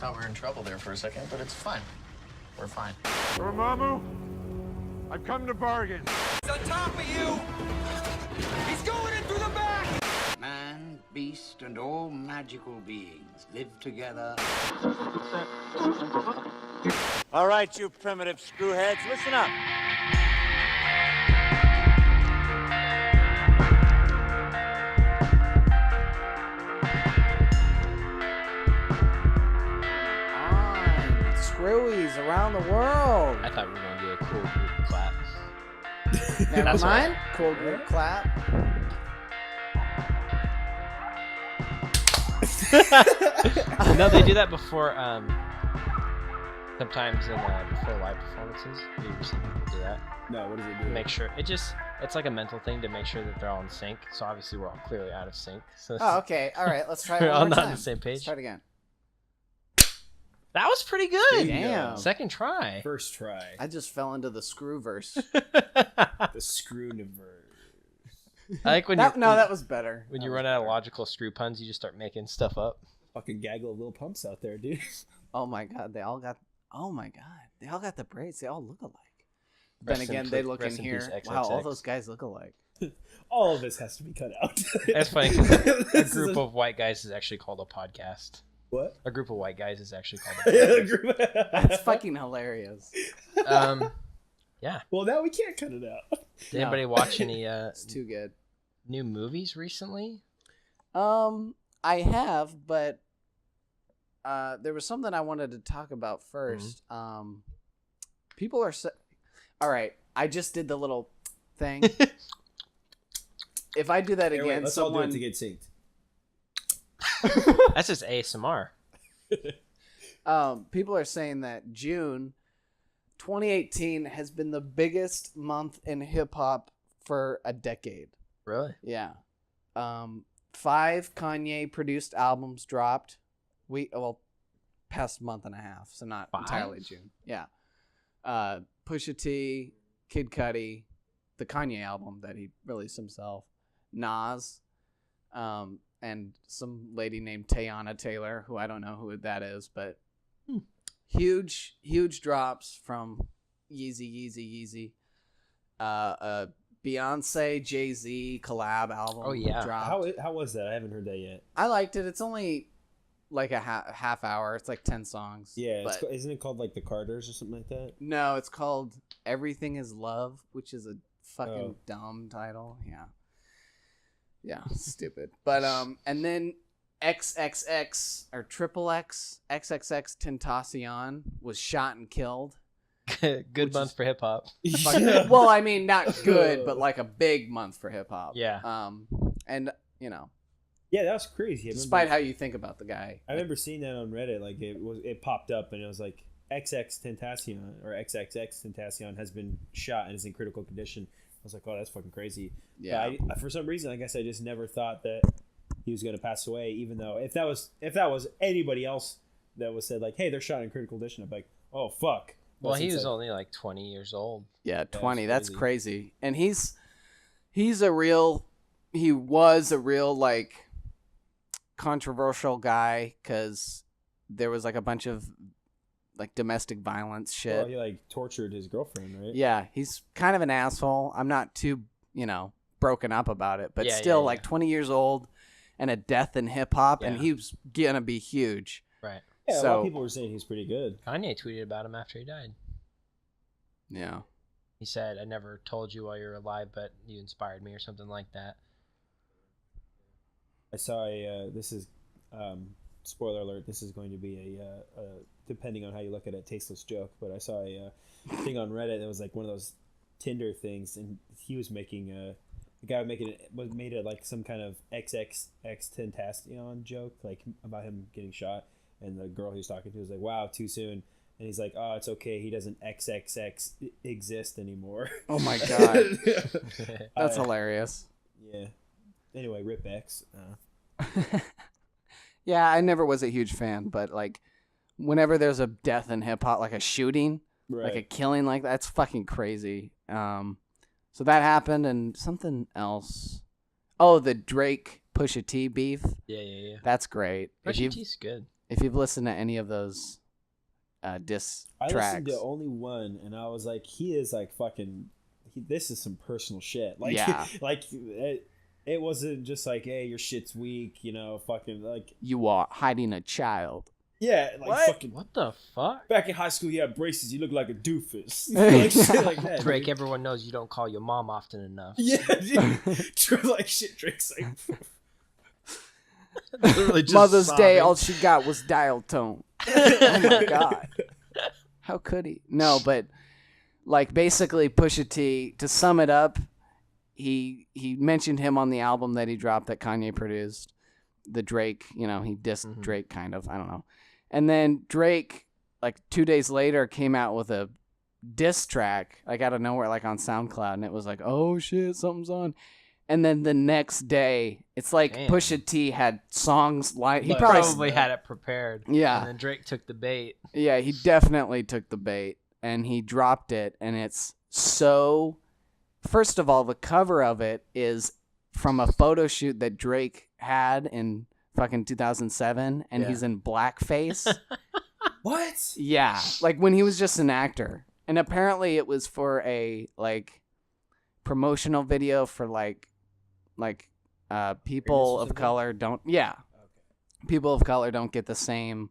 thought we were in trouble there for a second, but it's fine. We're fine. Dormammu, I've come to bargain. He's on top of you! He's going in through the back! Man, beast, and all magical beings live together. All right, you primitive screwheads, listen up. Screwies around the world. I thought we were going to do a cool group clap. Never mind. Cool group clap. No, they do that before, sometimes in before live performances. Have you ever seen people do that? No, what does it do? Make sure, it's like a mental thing to make sure that they're all in sync. So obviously we're all clearly out of sync. So Oh, okay. All right. Let's try it we're all one more not time. on the same page. Let's try it again. That was pretty good. Damn. Second try. First try. I just fell into the screw verse. The screw-niverse. I like when that was better. When you run out of logical screw puns, you just start making stuff up. Fucking gaggle of little pumps out there, dude. Oh my god, they all got the braids. They all look alike. Rest Then again, in they pl- look in rest in here. peace, Wow, all XXX. those guys look alike. All of this has to be cut out. That's funny. 'Cause a group of white guys is actually called a podcast. What? A group of white guys is actually called a podcast. That's fucking hilarious. Yeah. Well, now we can't cut it out. Did anybody watch any It's too good. new movies recently? I have, but there was something I wanted to talk about first. People are all right. I just did the little thing. If I do that Hey, again, wait, let's all do someone it to get synced. That's just ASMR. people are saying that June 2018 has been the biggest month in hip hop for a decade. Really? Yeah. 5 Kanye produced albums dropped. Past month and a half, so not 5? entirely June. Yeah. Pusha T, Kid Cudi, the Kanye album that he released himself, Nas, and some lady named Teyana Taylor, who I don't know who that is, but huge drops from Yeezy. Beyonce Jay-Z collab album. Oh, yeah. dropped. How was that? I haven't heard that yet. I liked it. It's only like a half hour. It's like 10 songs. Yeah, but isn't it called like the Carters or something like that? no, it's called Everything Is Love, which is a fucking dumb title. Yeah, stupid. But and then XXX or Triple X XXX Tentacion was shot and killed. Good month for hip hop. Well, I mean, not good, but like a big month for hip hop. Yeah. And you know, Yeah, that was crazy. despite how you think about the guy, I remember seeing that on Reddit. Like it popped up and it was like XX Tentacion or XXX Tentacion has been shot and is in critical condition. I was like, oh, that's fucking crazy. Yeah. But for some reason, I guess I just never thought that he was going to pass away. Even though if that was anybody else that was said like, hey, they're shot in critical condition, I'm like, oh fuck. Well, But he since was only like 20 years old. yeah, 20. That's crazy. crazy. And he was a real like controversial guy because there was like a bunch of like domestic violence shit. Well, he like tortured his girlfriend, right? Yeah, he's kind of an asshole. I'm not too, broken up about it, but Yeah, still, yeah. like 20 years old and a death in hip hop, and Yeah. he was gonna be huge. Right. Yeah, a lot So- of people were saying he's pretty good. Kanye tweeted about him after he died. Yeah. He said, I never told you while you were alive, but you inspired me or something like that. I saw this is spoiler alert, this is going to be a depending on how you look at it, tasteless joke, but I saw a thing on Reddit that was like one of those Tinder things, and he was making the guy made it like some kind of XXX Tentacion joke, like about him getting shot, and the girl he was talking to was like, wow, too soon. And he's like, oh, it's okay, he doesn't XXX exist anymore. Oh my god, that's hilarious. Yeah. Anyway, Rip X. Yeah, I never was a huge fan, but like, whenever there's a death in hip hop, like a shooting, Right. like a killing, like that's fucking crazy. So that happened, and something else. Oh, the Drake Pusha T beef. Yeah. That's great. If Pusha you've- T's good. If you've listened to any of those diss I tracks, listened to only one, and I was like, he is like fucking. This is some personal shit. Like, Yeah. like it wasn't just like, hey, your shit's weak, you know, fucking like. you are hiding a child. Yeah, like What? fucking. What the fuck? Back in high school, you had braces. You look like a doofus. Like shit like that. Drake, dude. everyone knows you don't call your mom often enough. Yeah, dude. Like shit. Drake's like. Literally just Mother's Day, sobbing. all she got was dial tone. Oh my god. How could he? No, but like basically Pusha T, to sum it up, he mentioned him on the album that he dropped that Kanye produced. The Drake, he dissed Drake kind of. I don't know. And then Drake, like 2 days later, came out with a diss track, like out of nowhere, like on SoundCloud, and it was like, oh shit, something's on. And then the next day, it's like Damn. Pusha T had songs like he Like, probably Had it prepared. Yeah. And then Drake took the bait. Yeah, he definitely took the bait and he dropped it, and it's so. First of all, the cover of it is from a photo shoot that Drake had in fucking 2007, and he's in blackface. What? Yeah, like when he was just an actor, and apparently it was for a like promotional video for like people of color don't. Yeah, people of color don't get the same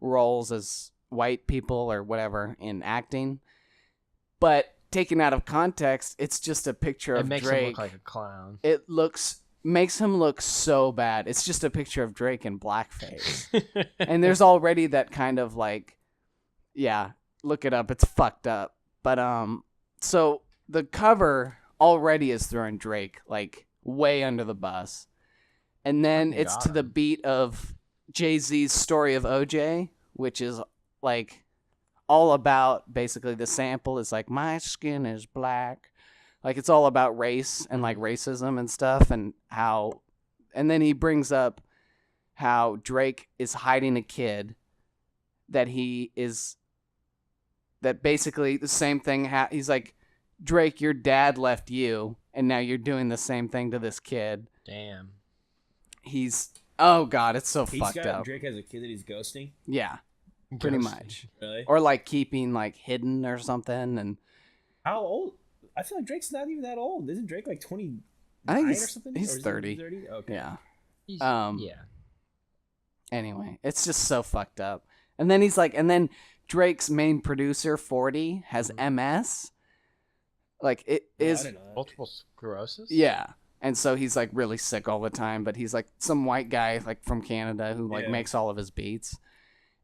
roles as white people or whatever in acting. But taken out of context, it's just a picture It of makes Drake. him look like a clown. It makes him look so bad. It's just a picture of Drake in blackface. And there's already that kind of like, yeah, look it up. It's fucked up. But so the cover already is throwing Drake like way under the bus. And then it's to the beat of Jay-Z's Story of OJ, which is like all about basically the sample is like, my skin is black. Like it's all about race and like racism and stuff, and how, and then he brings up how Drake is hiding a kid that basically the same thing. He's like, Drake, your dad left you, and now you're doing the same thing to this kid. Damn. Oh god, it's so fucked up. Drake has a kid that he's ghosting. Yeah, pretty much. Really? Or like keeping like hidden or something. And How old? I feel like Drake's not even that old. Isn't Drake like 29 I think or something? he's Or is he 30. 30? Okay. Yeah. Yeah. Anyway, it's just so fucked up. And then then Drake's main producer, 40, has MS. Like it is. I don't know. Multiple sclerosis? Yeah. And so he's like really sick all the time, but he's like some white guy like from Canada who like makes all of his beats.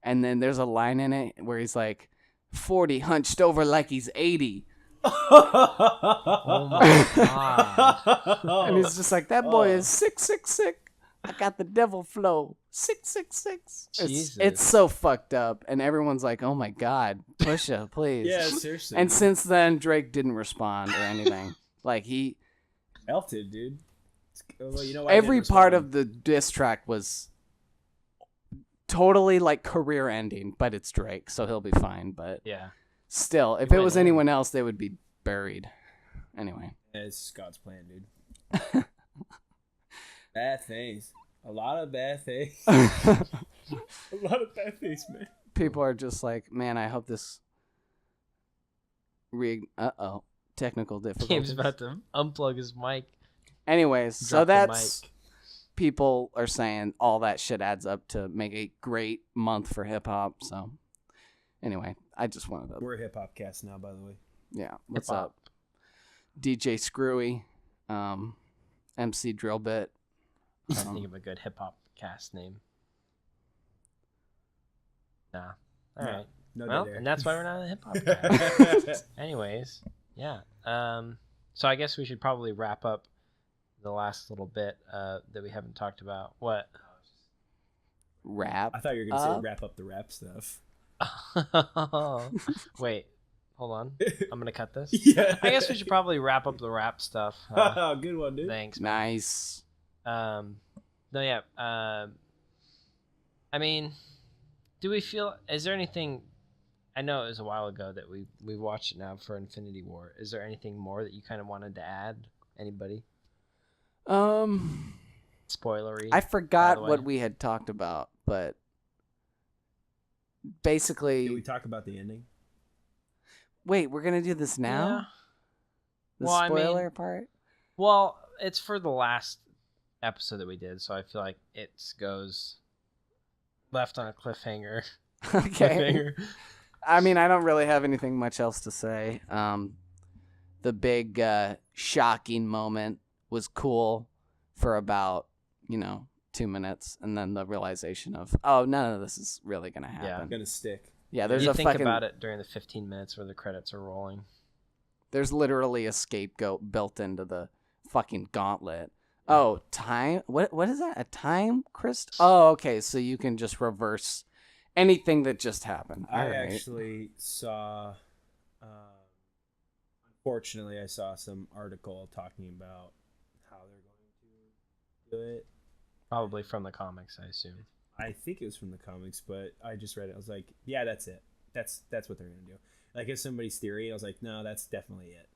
And then there's a line in it where he's like, 40 hunched over like he's 80. Oh my god. And he's just like, that boy is sick. I got the devil flow. 666. Jesus. It's so fucked up. And everyone's like, oh my God, Pusha, please. Yeah, seriously. And since then, Drake didn't respond or anything. Like melted, dude. Well, you know why every he didn't part respond? of the diss track was totally like career ending, but it's Drake, so he'll be fine. But Yeah. still, if He it went was in. anyone else, they would be buried. Anyway. It's God's plan, dude. Bad things. A lot of bad things. A lot of bad things, man. People are just like, man, I hope this technical Gabe's difficulties. about to unplug his mic. Anyways, so Drop the that's mic. people are saying all that shit adds up to make a great month for hip hop. So anyway, I just wanted to We're a hip hop cast now, by the way. yeah, what's Hip-hop. up? DJ Screwy, MC Drillbit. I think of a good hip hop cast name. Nah. All right. No Well, dead air. and that's why we're not a hip hop cast. Anyways, yeah. So I guess we should probably wrap up the last little bit that we haven't talked about. What? Rap. I thought you were going to say wrap up the rap stuff. Wait. Hold on. I'm gonna cut this. Yeah. I guess we should probably wrap up the rap stuff. Good one, dude. Thanks. man. Nice. No, yeah. I mean, do we feel? Is there anything? I know it was a while ago that we watched it now for Infinity War. Is there anything more that you kind of wanted to add? Anybody? Spoilery. I by forgot the what way. we had talked about, but basically. Did we talk about the ending? Wait, we're gonna do this now? Yeah. The Well, I mean- spoiler part? Well, it's for the last episode that we did, so I feel like it goes left on a cliffhanger. Okay. Cliffhanger. I mean, I don't really have anything much else to say. The big shocking moment was cool for about 2 minutes, and then the realization of, oh, none of this is really gonna happen. Yeah. I'm gonna stick. Yeah, there's you a think fucking. about it during the 15 minutes where the credits are rolling. There's literally a scapegoat built into the fucking gauntlet. Oh, time? What is that? A time crystal? Oh, okay. So you can just reverse anything that just happened. I All right. actually saw. Unfortunately, I saw some article talking about how they're going to do it. Probably from the comics, I assume. I think it was from the comics, but I just read it. I was like, yeah, that's it. That's what they're gonna do. Like, if somebody's theory, I was like, no, that's definitely it.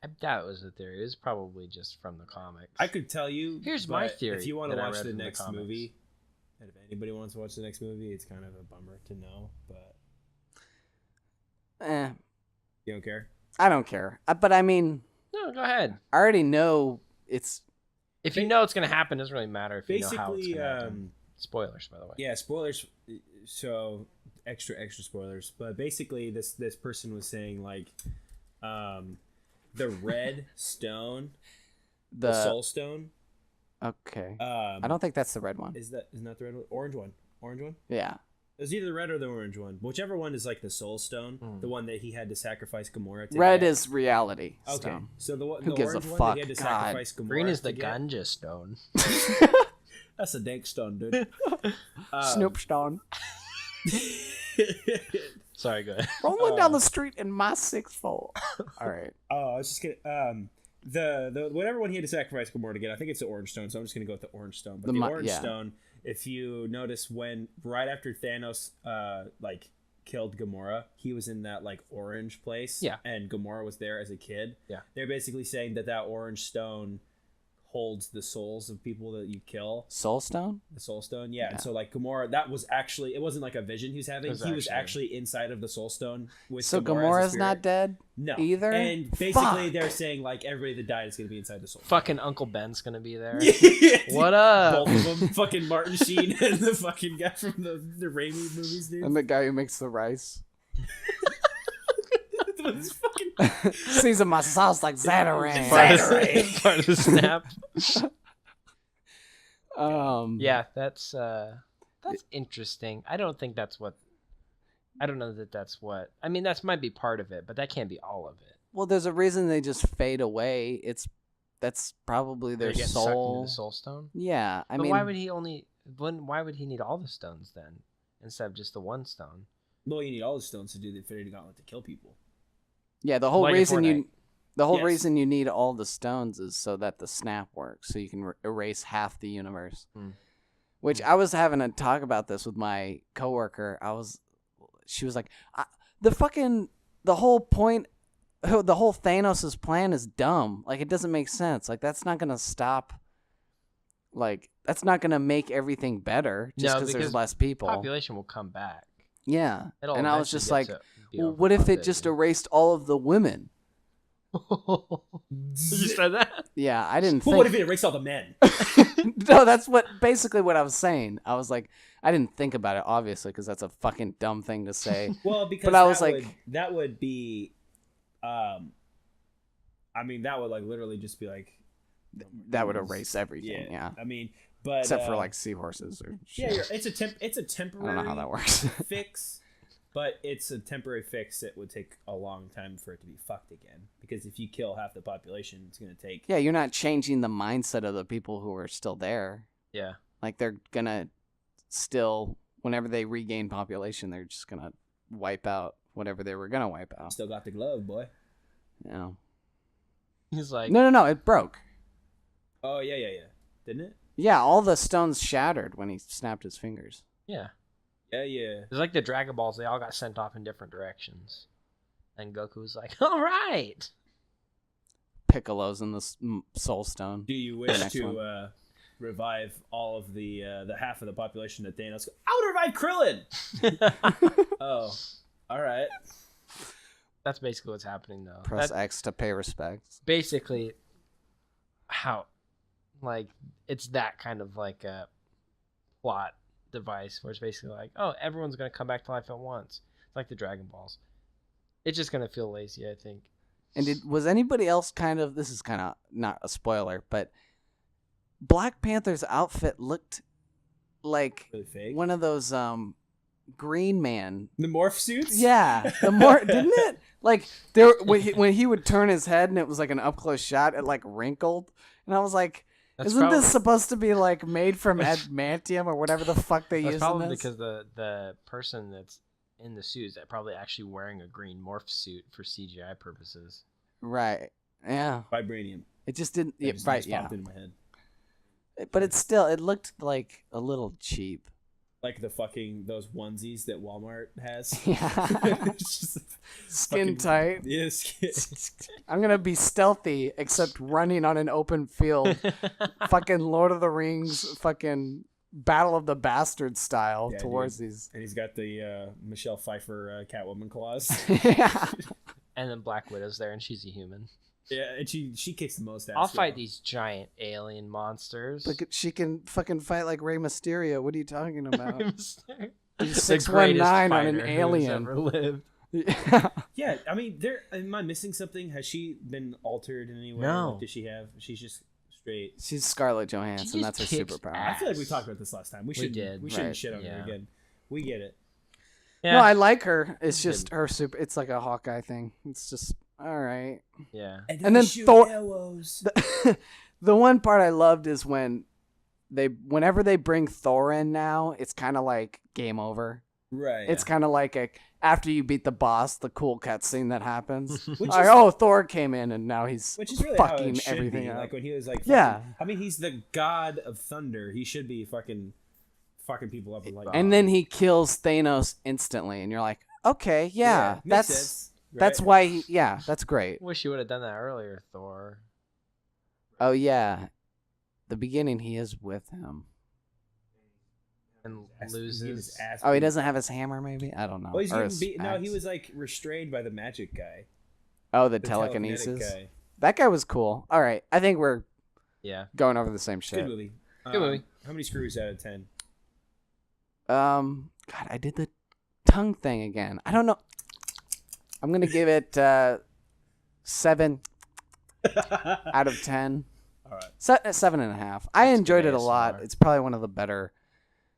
I doubt it was a theory. It was probably just from the comics. I could tell you. Here's my but theory If you want to that I watch read the from the next comics. movie, and if anybody wants to watch the next movie, it's kind of a bummer to know, but you don't care. I don't care. But I mean, No, go ahead. I already know it's. If you know it's going to happen, it doesn't really matter if you know how it's Basically, going to happen. Spoilers, by the way. yeah, spoilers. So extra spoilers, but basically, this person was saying like, the red stone, the soul stone. Okay. I don't think that's the red one. Isn't that the red one? Orange one. Yeah. It was either the red or the orange one. Whichever one is like the soul stone, the one that he had to sacrifice Gamora to Red get. is reality. Okay, Stone. so the Who gives a orange one fuck? that he had to God. sacrifice Gamora Green is the to get. ganja stone. That's a dank stone, dude. Snoop Stone. Sorry, go ahead. Rolling down the street in my 6'4". All right. Oh, I was just gonna the whatever one he had to sacrifice Gamora to get. I think it's the orange stone, so I'm just gonna go with the orange stone. But the orange stone, if you notice, when right after Thanos like killed Gamora, he was in that like orange place. Yeah. And Gamora was there as a kid. Yeah. They're basically saying that orange stone holds the souls of people that you kill. Soul Stone? The soul stone, yeah. And so like Gamora, that was actually, it wasn't like a vision he was having. He was actually inside of the soul stone with So Gamora as a Gamora's spirit. not dead? No. Either? And basically Fuck. they're saying like everybody that died is gonna be inside the soul. Fucking Uncle Ben's going to be there. Yeah. What up? Both of them, fucking Martin Sheen and the fucking guy from the Raimi movies, dude. And the guy who makes the rice. It's fucking Season my sauce like Zatarang. Part of the snap. Yeah, that's interesting. I don't think that's what. I don't know that that's what. I mean, that might be part of it, but that can't be all of it. Well, there's a reason they just fade away. That's probably their They get sucked into soul. the soul stone. Yeah, I But mean, why would he only? Why would he need all the stones then, instead of just the one stone? well, you need all the stones to do the Infinity Gauntlet to kill people. yeah, the whole Like in reason Fortnite. the Yes. reason you need all the stones is so that the snap works, so you can erase half the universe. Which I was having a talk about this with my coworker. She was like, the whole point, the whole Thanos' plan is dumb. Like, it doesn't make sense. Like, that's not gonna stop. Like, that's not gonna make everything better just because there's less people. Population will come back. Yeah, It'll and I was eventually just get like, to be well, what if it just overpopulated. erased all of the women? You said that? Yeah, I didn't But think. what if it erased all the men? No, that's basically what I was saying. I was like, I didn't think about it, obviously, because that's a fucking dumb thing to say. Well, because But I was like- that would be, I mean, that would like literally just be like, That would erase everything. Yeah, I mean, but except for like seahorses or shit. yeah, it's a I temporary. don't know how that works. fix, but it's a temporary fix that would take a long time for it to be fucked again. Because if you kill half the population, it's gonna take. Yeah, you're not changing the mindset of the people who are still there. Yeah. Like, they're gonna still, whenever they regain population, they're just gonna wipe out whatever they were gonna wipe out. Still got the glove, boy. You know? He's like, No, it broke. Oh yeah, didn't it? Yeah, all the stones shattered when he snapped his fingers. yeah. Yeah. It's like the Dragon Balls. They all got sent off in different directions. And Goku was like, all right. Piccolo's in the soul stone. Do you wish Next to one. revive all of the half of the population that Thanos. I would revive Krillin. Oh, all right. That's basically what's happening, though. Press X to pay respects. Basically, how, like, it's that kind of like a plot device where it's basically like, oh, everyone's gonna come back to life at once, like the Dragon Balls. It's just gonna feel lazy, I think. And was anybody else kind of? This is kind of not a spoiler, but Black Panther's outfit looked like Really fake. one of those Green Man. The morph suits. Yeah, the more didn't it? Like there when he would turn his head and it was like an up close shot, it like wrinkled, and I was like, isn't this supposed to be like made from adamantium or whatever the fuck they use in this? Probably because the person that's in the suit is probably actually wearing a green morph suit for CGI purposes. Right. Yeah. Vibranium. It just didn't. It just right. Yeah. popped into my head. But it's still. It looked like a little cheap. Like those onesies that Walmart has. Yeah. It's just Skin tight. Yeah, skin. I'm gonna be stealthy, except running on an open field. Fucking Lord of the Rings, fucking Battle of the Bastards style towards these. And he's got the Michelle Pfeiffer Catwoman claws. Yeah. And then Black Widow's there, and she's a human. Yeah, and she kicks the most ass. I'll fight these giant alien monsters. Look, she can fucking fight like Rey Mysterio. What are you talking about? She's The 619 on an fighter who's alien. ever lived. Yeah. Yeah, I mean, am I missing something? Has she been altered in any way? No. Like, does she have? She's just straight. She's Scarlett Johansson. She That's her just kicks superpower. I feel like we talked about this last time. We did. We shouldn't Right. shit on her Yeah. again. We get it. Yeah. No, I like her. It's just her super. It's like a Hawkeye thing. It's just all right. Yeah. And then Thor. The one part I loved is whenever they bring Thor in now, it's kind of like game over. Right. It's kind of like after you beat the boss, the cool cutscene that happens. Which Like, is- oh, Thor came in and now he's Which is really how fucking it should everything be. up. Like when he was like, Yeah. I mean, he's the god of thunder. He should be fucking people up with like. And then he kills Thanos instantly, and you're like, okay, yeah, makes that's sense, right? that's why. That's great. Wish you would have done that earlier, Thor. Oh yeah, the beginning he is with him. And He loses. Oh, he doesn't have his hammer, maybe? I don't know. Well, he's Or getting his beat. No, he axe. was like restrained by the magic guy. Oh, the telekinetic telekinesis. guy. That guy was cool. All right, I think we're Yeah. going over the same shit. Good movie. Good movie. How many screws out of 10? God, I did the tongue thing again. I don't know. I'm gonna give it 7 out of 10. All right. 7.5. I enjoyed it a lot. ASMR. It's probably one of the better.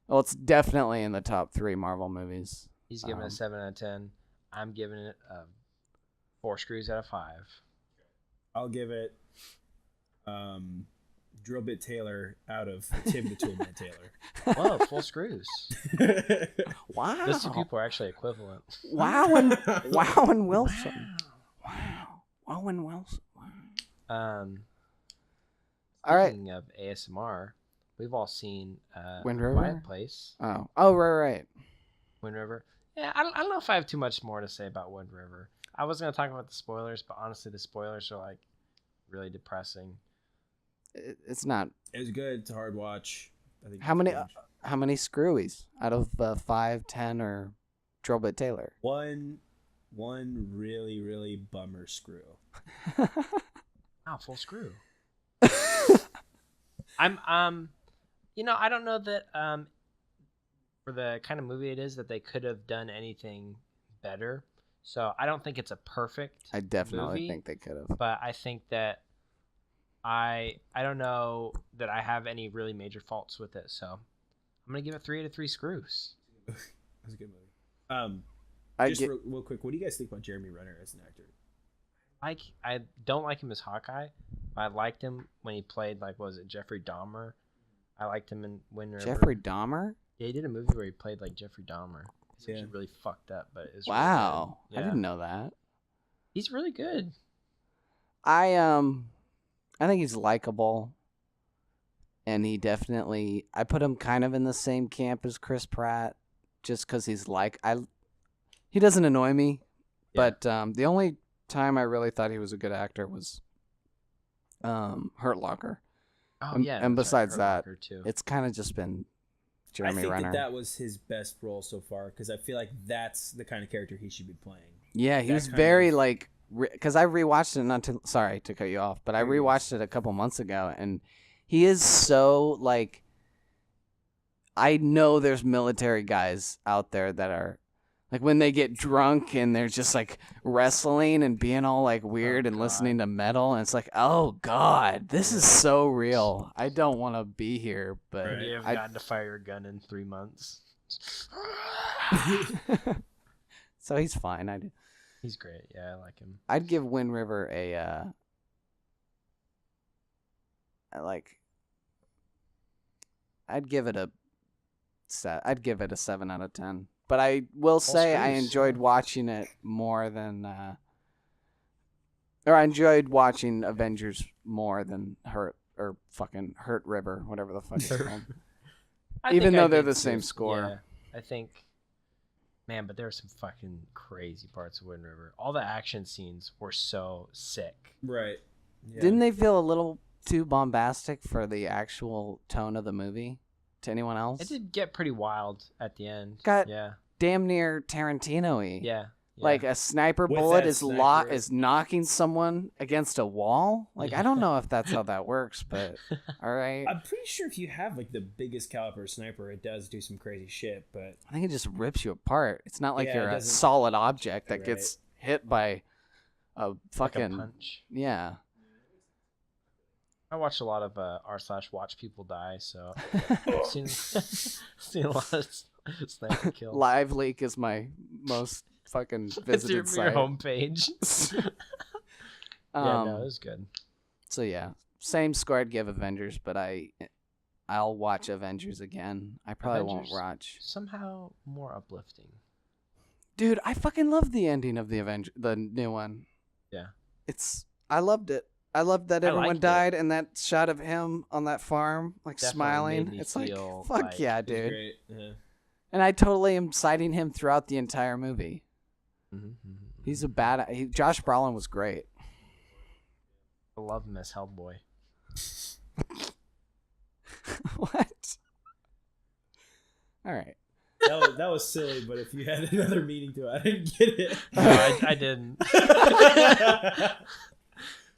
Well, it's definitely in the top 3 Marvel movies. He's giving it a 7 out of 10. I'm giving it 4 screws out of 5. I'll give it Drill Bit Taylor out of Tim the Toolman Taylor. Whoa, full screws. Wow. Those two people are actually equivalent. Wow and Wilson. Wow and Wilson. Wow. All right. Speaking of ASMR, we've all seen Wind River? Quiet Place. Oh, right. Wind River. Yeah, I don't know if I have too much more to say about Wind River. I was going to talk about the spoilers, but honestly, the spoilers are like really depressing. It's not. It was good. It's a hard watch. I think How many screwies out of 5, 10, or Drill Bit Taylor? One really, really bummer screw. Wow, full screw. I'm I don't know that for the kind of movie it is that they could have done anything better. So I don't think it's a perfect I definitely movie, think they could have. but I think that I don't know that I have any really major faults with it. So I'm gonna give it 3 out of 3 screws. That was a good movie. Just real quick, what do you guys think about Jeremy Renner as an actor? I don't like him as Hawkeye. I liked him when he played Jeffrey Dahmer. I liked him in Wind River. Jeffrey Dahmer? Yeah, he did a movie where he played like Jeffrey Dahmer. It's actually really fucked up, but it's wow. Really good. I didn't know that. He's really good. I think he's likable, and I put him kind of in the same camp as Chris Pratt, just because he doesn't annoy me, but the only time I really thought he was a good actor was Hurt Locker. Oh And- yeah. and that's right, besides Hurt that, Locker, too. It's kind of just been I Jeremy think Renner. that was his best role so far because I feel like that's the kind of character he should be playing. Yeah, he that was kind very of- like because I rewatched it not too. Sorry to cut you off, but I There you go. rewatched it a couple months ago, and he is so like. I know there's military guys out there that are like when they get drunk and they're just like wrestling and being all like weird and God. listening to metal, and it's like, oh god, this is so real. I don't want to be here, but Right. You have I- gotten to fire a gun in 3 months. so he's fine. He's great. Yeah, I like him. I'd give Wind River I'd give it a 7 out of 10. But I will say I screws. enjoyed watching it more than or I enjoyed watching Avengers more than Hurt River, whatever the fuck it's called. I Even think I though they're did the same too. score. Yeah, I think, man, but there were some fucking crazy parts of Wind River. All the action scenes were so sick. Right. Yeah. Didn't they feel a little too bombastic for the actual tone of the movie to anyone else? It did get pretty wild at the end. Got yeah, damn near Tarantino-y. yeah. Like a sniper With bullet that is sniper. is knocking someone against a wall. Like I don't know if that's how that works, but all right. I'm pretty sure if you have like the biggest caliber sniper, it does do some crazy shit. But I think it just rips you apart. It's not like Yeah, you're it a doesn't- solid object that Right. gets hit by a like fucking a punch. yeah. I watched a lot of r/watch people die, so I've seen a lot of sniper kills. Live Leak is my most fucking It's visited your site. homepage. Yeah, no, it was good. So yeah, same score I'd give Avengers, but I'll watch Avengers again. I probably Avengers. won't watch. Somehow more uplifting. Dude, I fucking love the ending of the new one. Yeah. I loved it. I loved that I everyone liked it. died and that shot of him on that farm, like Definitely smiling. made me It's like, feel fuck like yeah, it's dude. great. Yeah. And I totally am citing him throughout the entire movie. Mm-hmm. He's a bad. Josh Brolin was great. I love him as Hellboy. What? All right. That was silly, but if you had another meaning to it, I didn't get it. No, I didn't.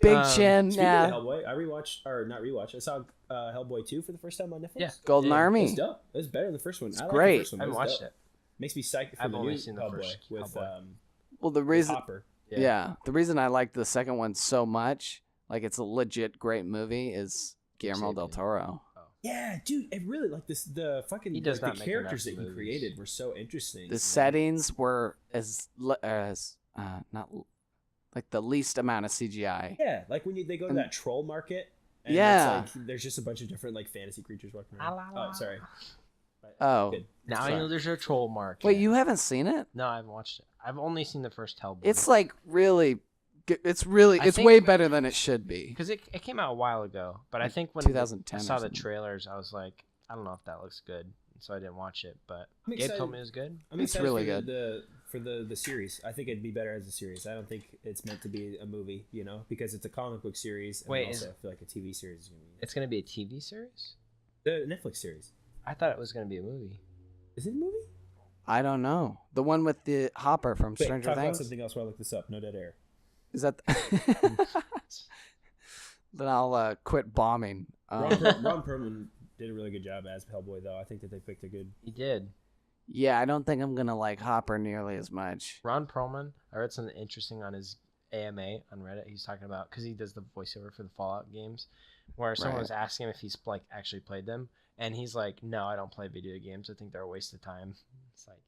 Big Chin. Speaking Yeah. of Hellboy, I rewatched, or not rewatched, I saw Hellboy 2 for the first time on Netflix. Yeah. Golden It Army. was dope. It was better than the first one. It's I liked great. The first one. I haven't It was watched dope. it. Makes me psyched for I've the only new seen the Hellboy first with Hellboy. Well, the reason. Hopper. Yeah. The reason I like the second one so much, like it's a legit great movie, is Guillermo del Xavier. Toro. Yeah, dude, it really like this. The fucking He does like, not the make characters that enough he movies. created were so interesting. The settings were not like the least amount of CGI. Yeah, like when they go to that troll market. And Yeah. it's like, there's just a bunch of different like fantasy creatures walking around. Oh, sorry. But, Oh. good. Now Sorry. I know there's a troll mark. Wait, you haven't seen it? No, I haven't watched it. I've only seen the first Hellboy. It's like really. It's I think- way better than it should be. because it came out a while ago, but I think when 2010 I or saw the something. trailers, I was like, I don't know if that looks good, so I didn't watch it. But I'm Gabe excited. told me it was good. I'm It's excited really for good. for the series. I think it'd be better as a series. I don't think it's meant to be a movie, you know, because it's a comic book series. And Wait, also I feel like a TV series is gonna be It's gonna be a TV series. the Netflix series. I thought it was gonna be a movie. Is it a movie? I don't know. The one with the Hopper from Wait, Stranger talk about Things. something else while I look this up. No dead air. Is that? Then I'll quit bombing. Ron Perlman did a really good job as Hellboy, though. I think that they picked a good. He did. Yeah, I don't think I'm gonna like Hopper nearly as much. Ron Perlman. I read something interesting on his AMA on Reddit. He's talking about because he does the voiceover for the Fallout games, where someone Right. was asking him if he's like actually played them, and he's like, "No, I don't play video games. I think they're a waste of time." It's like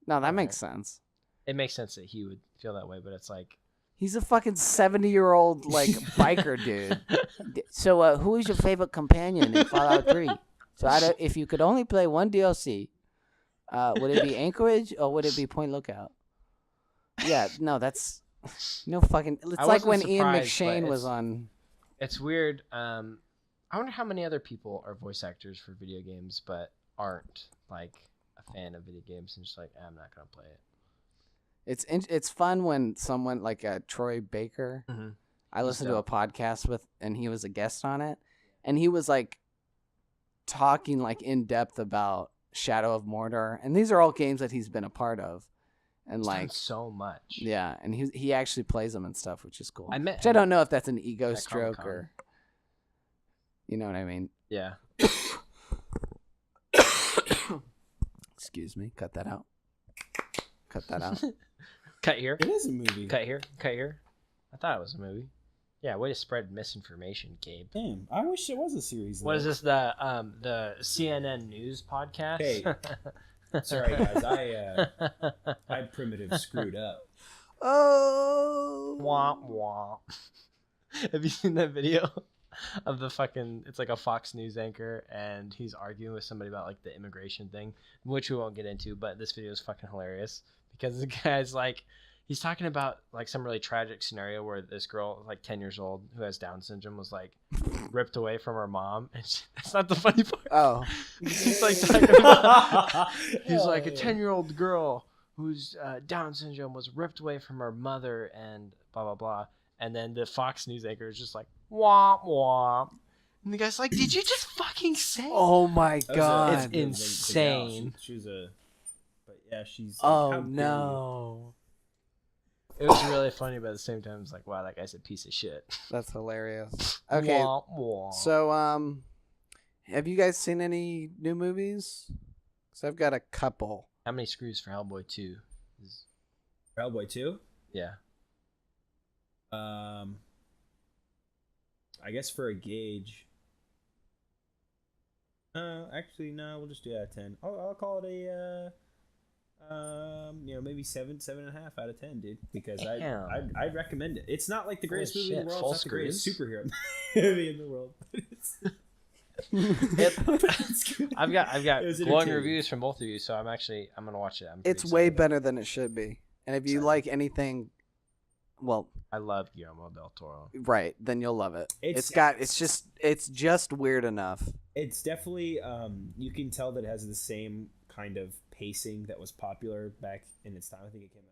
No, that makes sense. it makes sense that he would feel that way, but it's like He's a fucking 70-year-old like biker dude. So, who is your favorite companion in Fallout 3? So, if you could only play one DLC, would it be Anchorage or would it be Point Lookout? Yeah, no, that's no fucking. It's I like when wasn't Ian surprised, but McShane was it's- on. it's weird. I wonder how many other people are voice actors for video games, but aren't like a fan of video games and just like, I'm not gonna play it. It's fun when someone like Troy Baker. Mhm. I listened to a podcast with, and he was a guest on it, and he was like talking like in depth about Shadow of Mordor, and these are all games that he's been a part of, and He's like done so much. yeah, and he actually plays them and stuff, which is cool. I met Which I him don't know if that's an ego at stroke Comic-Con. or, you know what I mean. Yeah. Excuse me. Cut that out. Cut that out. Cut here. It is a movie. Cut here. Cut here. I thought it was a movie. Yeah, way to spread misinformation, Gabe. Damn, I wish it was a series. What though. is this? The CNN News podcast? Hey, sorry guys, I primitive screwed up. Oh. Womp womp. Have you seen that video of the fucking? It's like a Fox News anchor, and he's arguing with somebody about like the immigration thing, which we won't get into. But this video is fucking hilarious because the guy's like, he's talking about like some really tragic scenario where this girl, like 10 years old, who has Down syndrome, was like ripped away from her mom, and that's not the funny part. Oh. He's like talking about. He's like a 10-year-old girl whose Down syndrome was ripped away from her mother, and blah blah blah. And then the Fox News anchor is just like womp womp, and the guy's like, "Did you just fucking say?" Oh my That was god. It's the gal. insane. She was a, but yeah, she's. Oh how dare you. no. It was really funny, but at the same time, it's like, wow, that guy's a piece of shit. That's hilarious. Okay. Womp womp. So have you guys seen any new movies? Cuz I've got a couple. how many screws for Hellboy 2? Hellboy 2? Yeah. I guess for a gauge. Actually, no. We'll just do it out of 10. I'll call it a maybe 7.5 out of 10, dude. Because Damn. I'd recommend it. It's not like the greatest Holy movie in the shit, world. full It's not the greatest screws? superhero movie in the world. I've got It was glowing entertaining. reviews from both of you, so I'm gonna watch it. I'm pretty It's way excited. better than it should be. And if you Excited. like anything, well, I love Guillermo del Toro. right, then you'll love it. It's- It's just weird enough. It's definitely you can tell that it has the same kind of pacing that was popular back in its time. I think it came out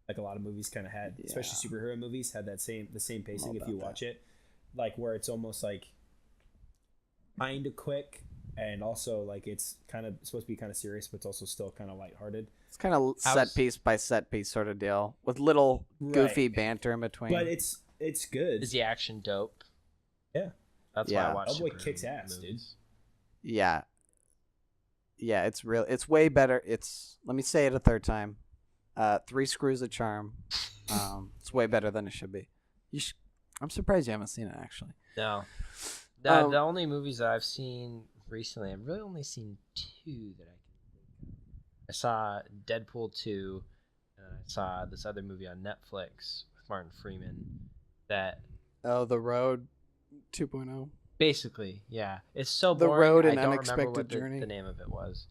like a lot of movies kind of had, especially superhero movies had the same pacing. All If you about watch it, like where it's almost like kind of quick, and also like it's kind of supposed to be kind of serious, but it's also still kind of lighthearted. It's kind of set piece by set piece sort of deal with little goofy banter in between. But it's good. Is the action dope? Yeah. That's Yeah. why I watch. Hellboy superhero kicks ass, movies. yeah, it's real. It's way better. It's, let me say it a third time. 3 Screws a Charm. It's way better than it should be. I'm surprised you haven't seen it actually. No. Um, The only movies that I've seen recently, I've really only seen 2 that I can think of. I saw Deadpool 2, and I saw this other movie on Netflix with Martin Freeman that Oh, The Road 2.0. basically, yeah. It's so The boring. Road: I An don't Unexpected remember what Journey. the name of it was.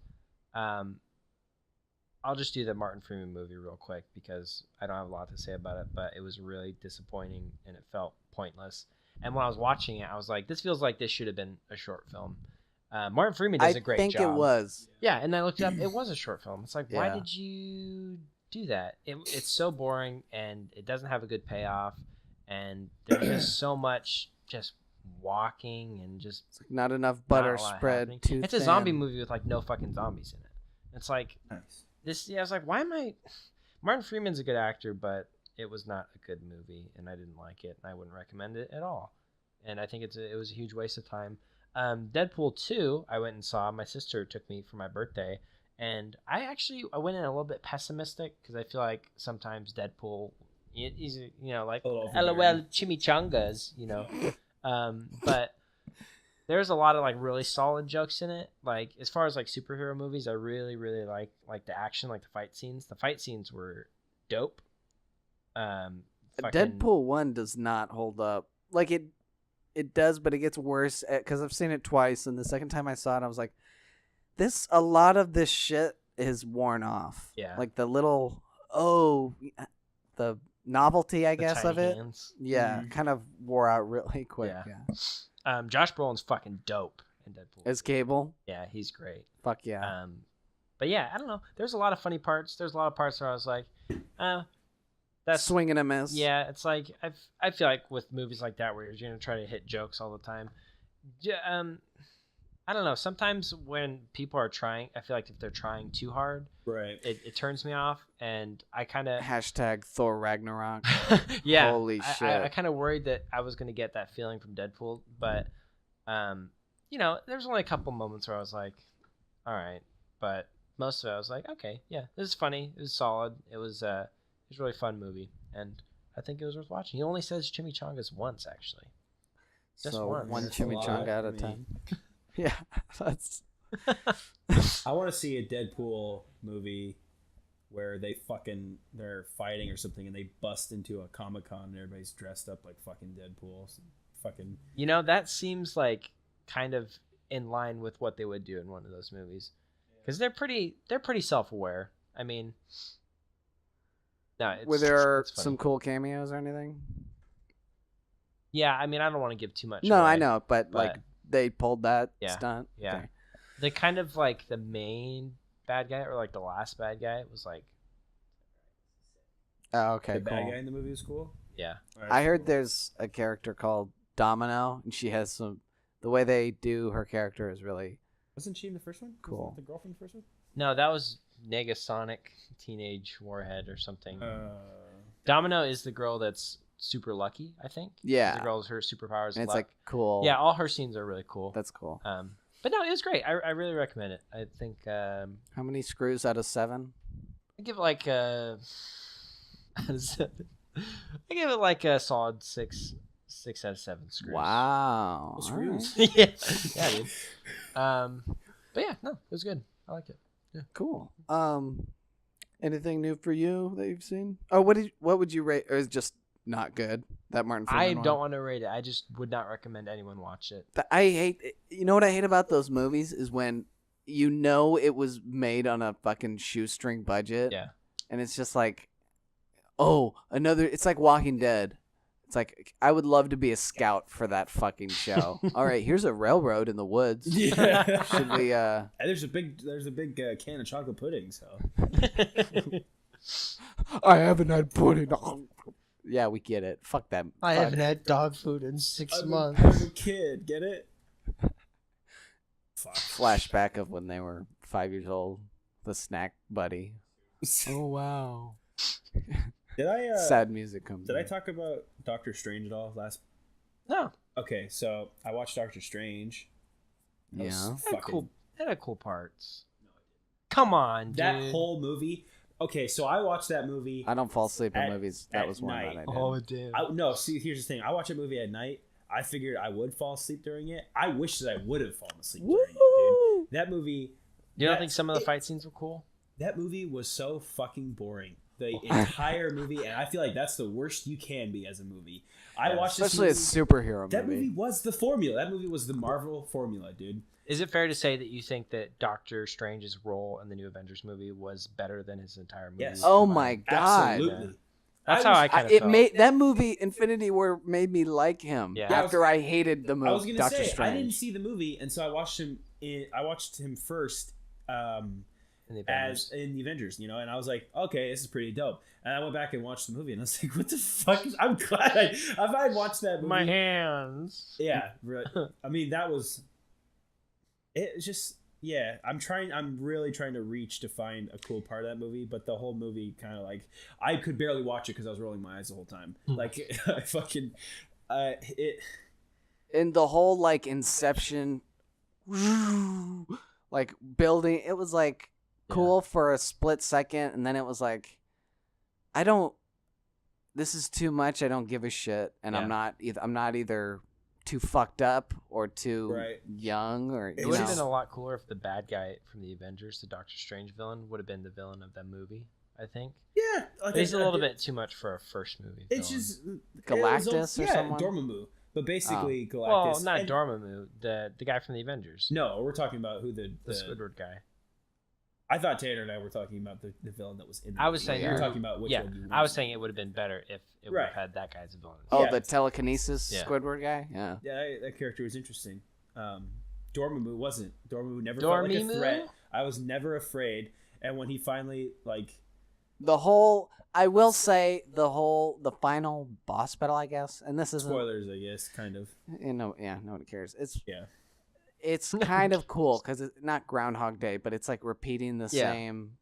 I'll just do the Martin Freeman movie real quick because I don't have a lot to say about it, but it was really disappointing and it felt pointless. And when I was watching it, I was like, this feels like this should have been a short film. Martin Freeman does a great job. I think it was. Yeah, and I looked it up. It was a short film. It's like, why Yeah. did you do that? It's so boring, and it doesn't have a good payoff, and there's just so much just walking and just It's like not enough butter not a lot spread. happening. Too It's a thin. zombie movie with like no fucking zombies in it. It's like Nice. this. Yeah, I was like, why am I? Martin Freeman's a good actor, but it was not a good movie, and I didn't like it, and I wouldn't recommend it at all. And I think it was a huge waste of time. Deadpool 2, I went and saw. My sister took me for my birthday, and I went in a little bit pessimistic because I feel like sometimes Deadpool, he's like A little LOL overbearing. chimichangas, but there's a lot of like really solid jokes in it. Like as far as like superhero movies, I really really like the action, like the fight scenes. The fight scenes were dope. Fucking- Deadpool 1 does not hold up. Like it does, but it gets worse because I've seen it twice, and the second time I saw it, I was like, a lot of this shit is worn off. Yeah. Like the little the novelty, I the guess, of tiny it. hands. Yeah, kind of wore out really quick. Yeah. Yeah. Josh Brolin's fucking dope in Deadpool. As Cable, Yeah, he's great. fuck yeah. But yeah, I don't know. There's a lot of funny parts. There's a lot of parts where I was like, that's swing and a miss. Yeah, it's like I feel like with movies like that where you're gonna try to hit jokes all the time. I don't know. Sometimes when people are trying, I feel like if they're trying too hard, Right. it turns me off, and I kind of Hashtag Thor Ragnarok. yeah. Holy shit. I kind of worried that I was gonna get that feeling from Deadpool, but there's only a couple moments where I was like, all right, but most of it I was like, okay, yeah, this is funny, it was solid, it was a really fun movie, and I think it was worth watching. He only says chimichangas once, actually. Just so once. one That's a chimichanga lot out of for me. 10. Yeah, that's. I want to see a Deadpool movie where they're fighting or something, and they bust into a Comic-Con and everybody's dressed up like fucking Deadpool. Fucking. That seems like kind of in line with what they would do in one of those movies, because they're pretty self-aware. I mean, no, Were there it's funny. some cool cameos or anything? Yeah, I mean, I don't want to give too much. No, away, I know, but like they pulled that Yeah, stunt. yeah. Okay. The kind of like the main bad guy or like the last bad guy was like, Oh, okay, The cool. bad guy in the movie was cool. yeah, All right, I heard cool. there's a character called Domino, and she has the way they do her character is really Wasn't she in the first one? Cool. Wasn't the girl from the first one? no, that was Negasonic Teenage Warhead or something. Uh, Domino is the girl that's super lucky, I think. Yeah. The girl's her superpowers. and it's luck. like cool. Yeah, all her scenes are really cool. That's cool. But no, it was great. I really recommend it. I think How many screws out of 7? I give it like a. I give it like a solid 6 out of 7 screws. Wow. Screws. Alright. yeah, dude. But yeah, no, it was good. I liked it. Cool. Anything new for you that you've seen? Oh, what would you rate? Or is it just not good? That Martin Freeman I one? don't want to rate it. I just would not recommend anyone watch it. I hate. You know what I hate about those movies is when you know it was made on a fucking shoestring budget. Yeah. And it's just like, oh, another. It's like Walking Dead. It's like I would love to be a scout for that fucking show. All right, here's a railroad in the woods. yeah. Should we? And there's a big can of chocolate pudding. So I haven't had pudding. Yeah, we get it. Fuck that. I Fuck. haven't had dog food in 6 I'm months. a kid. Get it? Fuck. Flashback of when they were 5 years old. The snack buddy. Oh wow. Did I? Sad music comes. Did I in. talk about Doctor Strange at all last? No, Okay, so I watched Doctor Strange. That was Yeah. fucking- it had cool parts. Come on, dude. That whole movie. Okay, so I watched that movie. I don't fall asleep in At- movies. That at was one night. that I did. Oh, damn. No, see, here's the thing. I watch a movie at night. I figured I would fall asleep during it. I wish that I would have fallen asleep during it, dude. That movie. You don't that- think some of the it- fight scenes were cool? That movie was so fucking boring. The entire movie, and I feel like that's the worst you can be as a movie. I watched this Especially a movie. superhero That movie. movie was the formula. That movie was the Marvel formula, dude. Is it fair to say that you think that Doctor Strange's role in the new Avengers movie was better than his entire movie? Yes. Oh my god. Absolutely. That's how I kind of It felt. made that movie Infinity War made me like him. Yeah. After I hated the movie I was gonna Doctor say Strange. I didn't see the movie, and so I watched him. I watched him first. in the Avengers. As in the Avengers, you know, and I was like, okay, this is pretty dope. And I went back and watched the movie, and I was like, what the fuck? I'm glad if I had watched that movie. My hands. Yeah, right. I mean, that was. It's just, yeah. I'm really trying to reach to find a cool part of that movie, but the whole movie kind of like I could barely watch it because I was rolling my eyes the whole time. Like, I fucking, it. And the whole like Inception, like building, it was like cool for a split second, and then it was like, this is too much. I don't give a shit, and I'm not either too fucked up or too Right. young or It you would have know. been a lot cooler if the bad guy from the Avengers, the Doctor Strange villain, would have been the villain of that movie. I think. Yeah, like He's a little bit too much for a first movie. It's villain. just Galactus or someone? Dormammu, but basically Galactus. Well, not and- Dormammu, the guy from the Avengers. No, we're talking about who the Squidward guy. I thought Taylor and I were talking about the villain that was in. The I was movie. saying you were yeah. talking about which one you. I was saying it would have been better if it would Right. have had that guy as a villain. Oh, Yeah. the telekinesis Yeah. Squidward guy. Yeah. Yeah, that character was interesting. Dormammu wasn't. Dormammu never felt like a Dormammu? threat. I was never afraid, and when he finally like I will say the final boss battle, I guess, and this isn't Spoilers, I guess, kind of. Nobody cares. Yeah. It's kind of cool because it's not Groundhog Day, but it's like repeating the same.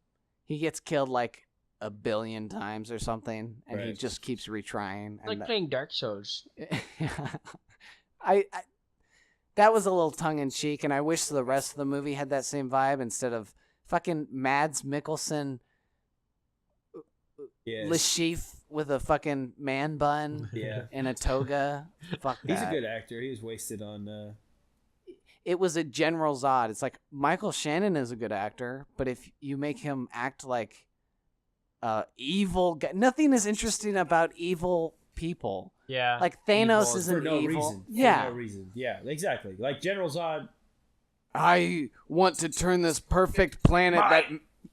He gets killed like 1 billion times or something, and he Right. just keeps retrying. Like playing Dark Souls. I that was a little tongue in cheek, and I wish the rest of the movie had that same vibe instead of fucking Mads Mikkelsen, Yeah. Lashif with a fucking man bun Yeah. and a toga. Fuck that. He's a good actor. He was wasted on. It was a General Zod. It's like Michael Shannon is a good actor, but if you make him act like evil guy, nothing is interesting about evil people. Yeah. Like Thanos Evil isn't for no evil. reason. Yeah. For no reason. Yeah, exactly. Like General Zod. I want to turn this perfect planet that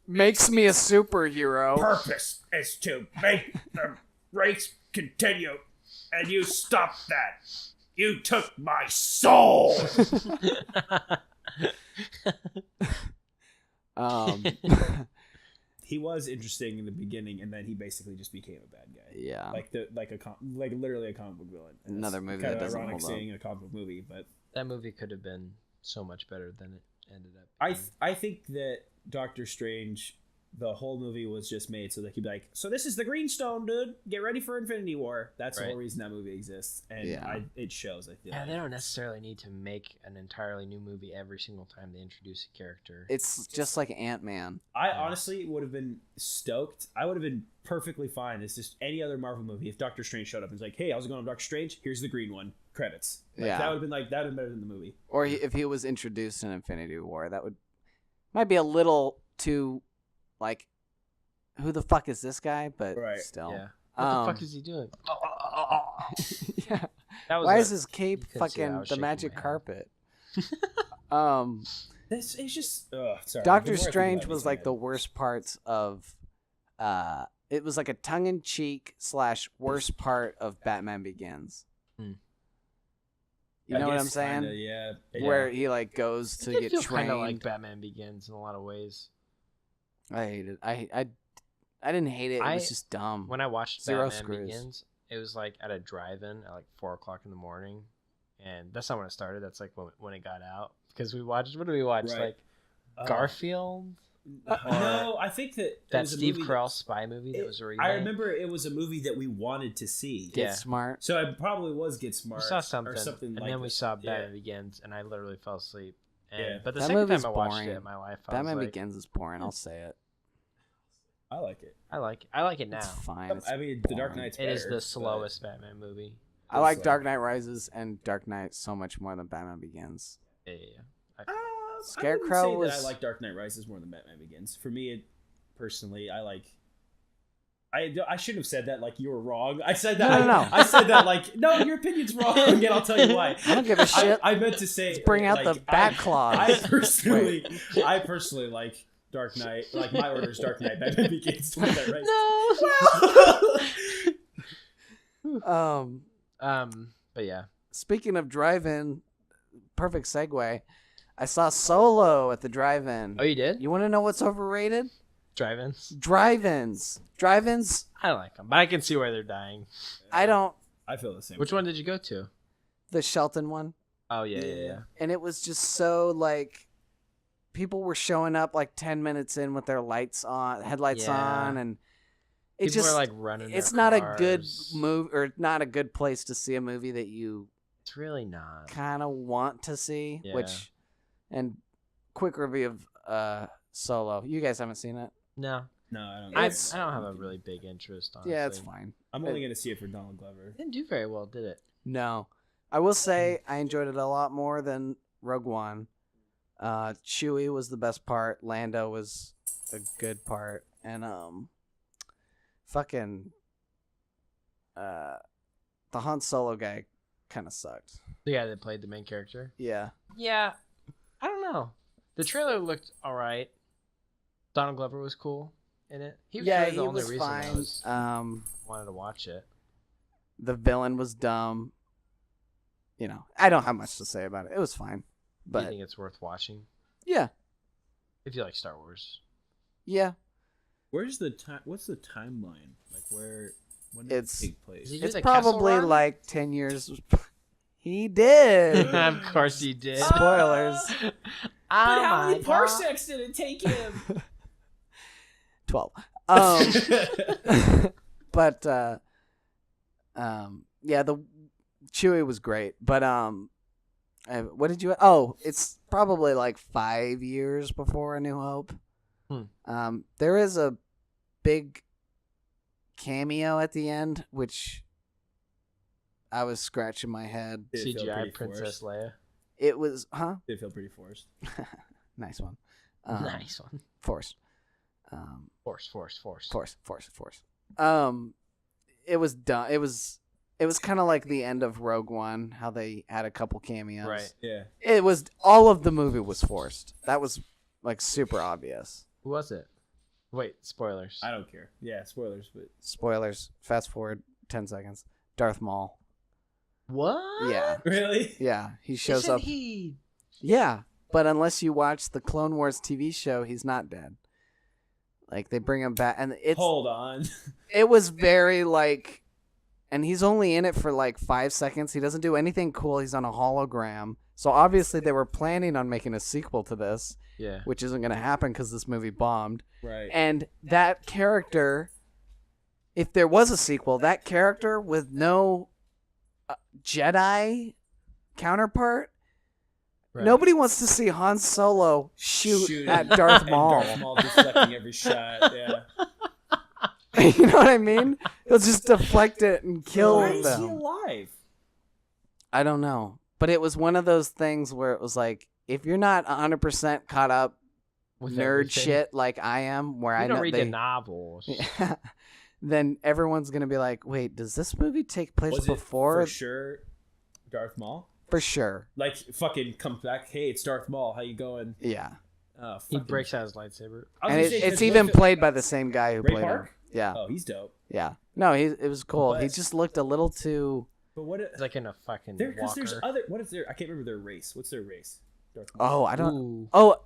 makes me a superhero. Purpose is to make the race continue, and you stopped that. You took my soul. He was interesting in the beginning, and then he basically just became a bad guy. Yeah. Like literally a comic book villain. And Another it's movie kind that of doesn't ironic hold up. seeing a comic book movie, but That movie could have been so much better than it ended up. I think that Doctor Strange, the whole movie was just made so they could be like, so this is the Green Stone, dude. Get ready for Infinity War. That's the whole Right. reason that movie exists, and Yeah. it shows. I feel Yeah, like. they don't necessarily need to make an entirely new movie every single time they introduce a character. It's just like Ant-Man. I honestly would have been stoked. I would have been perfectly fine. It's just any other Marvel movie. If Doctor Strange showed up and was like, "Hey, how's it going, Doctor Strange? Here's the green one. Credits." Like, Yeah. that would have been like that would have been better than the movie. Or if he was introduced in Infinity War, that might be a little too like, who the fuck is this guy? But Right. still. Yeah. What the fuck is he doing? Yeah. That was Why a- is his cape you couldn't see it, I fucking was the shaking magic my head. carpet? It's just sorry. Doctor The more I think Strange about it, was it's my like the head. worst parts of it was like a tongue-in-cheek / worst part of Batman Begins. Hmm. You I know what I'm guess saying? kinda, yeah. Where he like goes to I did get feel kind trained. of like Batman Begins in a lot of ways. I hate it. I didn't hate it. It was I- just dumb. When I watched Zero Batman screws. Begins, it was like at a drive-in at like 4:00 in the morning, and that's not when it started. That's like when it got out because we watched. What did we watch? Right. Like Garfield, No, I think that it that was a Steve movie Carell spy movie that was a remake. I remember it was a movie that we wanted to see. Get yeah. smart. So I probably was Get Smart. We saw something, or something and like then we that. saw Yeah. Batman Begins, and I literally fell asleep. And, Yeah. But the That second movie's time I watched boring. it in my life, I Batman was like, Begins is boring. I'll say it. I like it. I like it now. It's fine. It's I mean, The Dark boring. Knight's It is better, the slowest Batman movie. I like it's Dark Knight Rises and Dark Knight so much more than Batman Begins. Yeah. Scarecrow I wouldn't say was- that I like Dark Knight Rises more than Batman Begins. For me, personally, I like. I shouldn't have said that. Like you were wrong. I said that. No. I said that. Like no, your opinion's wrong, and I'll tell you why. I don't give a shit. I meant to say. Let's bring out like, the bat claws. I personally like Dark Knight. Like my order is Dark Knight, Batman Begins. To that right? But yeah, Speaking of drive-in, perfect segue. I saw Solo at the drive-in. oh, you did You want to know what's overrated? drive-ins? Drive-ins. Drive-ins. I like them, but I can see why they're dying. I don't. I feel the same. Which way. one did you go to? The Shelton one. Oh yeah. And it was just so like people were showing up like 10 minutes in with their headlights Yeah. on, and it People just are like running. it's their not a good cars. move or not a good place to see a movie that you It's really not. kind of want to see. Yeah. Which, and quick review of Solo. You guys haven't seen it? No, No, I don't. I Know. don't have a really big interest. Honestly. Yeah, it's fine. I'm only gonna see it for Donald Glover. It didn't do very well, did it? No, I will say I enjoyed it a lot more than Rogue One. Chewie was the best part. Lando was a good part, and fucking the Han Solo guy kind of sucked. The guy that played the main character. Yeah, Yeah, I don't know. The trailer looked all right. Donald Glover was cool in it. He was yeah, really the he only was reason I fine. was wanted to watch it. The villain was dumb. You know, I don't have much to say about it. It was fine, Do you but think it's worth watching yeah, if you like Star Wars? yeah. Where's the time? What's the timeline? Like where? When did It's- it take place? Did he do It's the Kessel probably Run? like 10 years. He did. Of course he did. Spoilers. Oh But how my many parsecs did it take him? 12. But yeah, the Chewie was great. But what did you? Oh, it's probably like 5 years before A New Hope. There is a big cameo at the end, which I was scratching my head. Did it feel CGI pretty Princess forced? Leia. It was, huh? Did it feel pretty forced? Nice one. Nice one. Force. Force. It was done. It was kind of like the end of Rogue One, how they had a couple cameos. Right. Yeah. It was all of the movie was forced. That was like super obvious. Who was it? Wait, spoilers. I don't care. Yeah, spoilers, but Spoilers. Fast forward 10 seconds. Darth Maul. What? Yeah. really? Yeah. He shows Isn't up. he? Yeah. But unless you watch the Clone Wars TV show, he's not dead. Like they bring him back, and Hold on. it was very like, and he's only in it for like 5 seconds. He doesn't do anything cool. He's on a hologram. So obviously they were planning on making a sequel to this, Yeah. which isn't going to happen because this movie bombed. Right. And that character, if there was a sequel, that character with no Jedi counterpart, Right. nobody wants to see Han Solo shoot at Darth Maul. Darth Maul deflecting every shot. Yeah. You know what I mean? He'll just deflect it and kill Why is he them. alive? I don't know. But it was one of those things where it was like, if you're not 100% caught up With nerd everything. shit like I am, where You I don't know read they, the novels. Yeah. Then everyone's gonna be like, "Wait, does this movie take place Was before?" it for sure Darth Maul? For sure. Like fucking comes back. Hey, it's Darth Maul. How you going? Yeah, He breaks out his lightsaber. and it's even played by the same guy who Ray played him. Park? Yeah, Oh, he's dope. yeah. No, it was cool. He But- just looked a little too. But what? It's like in a fucking Because there's walker. other. What is their? I can't remember their race. What's their race? Darth Maul. Oh, I don't. Ooh. Oh,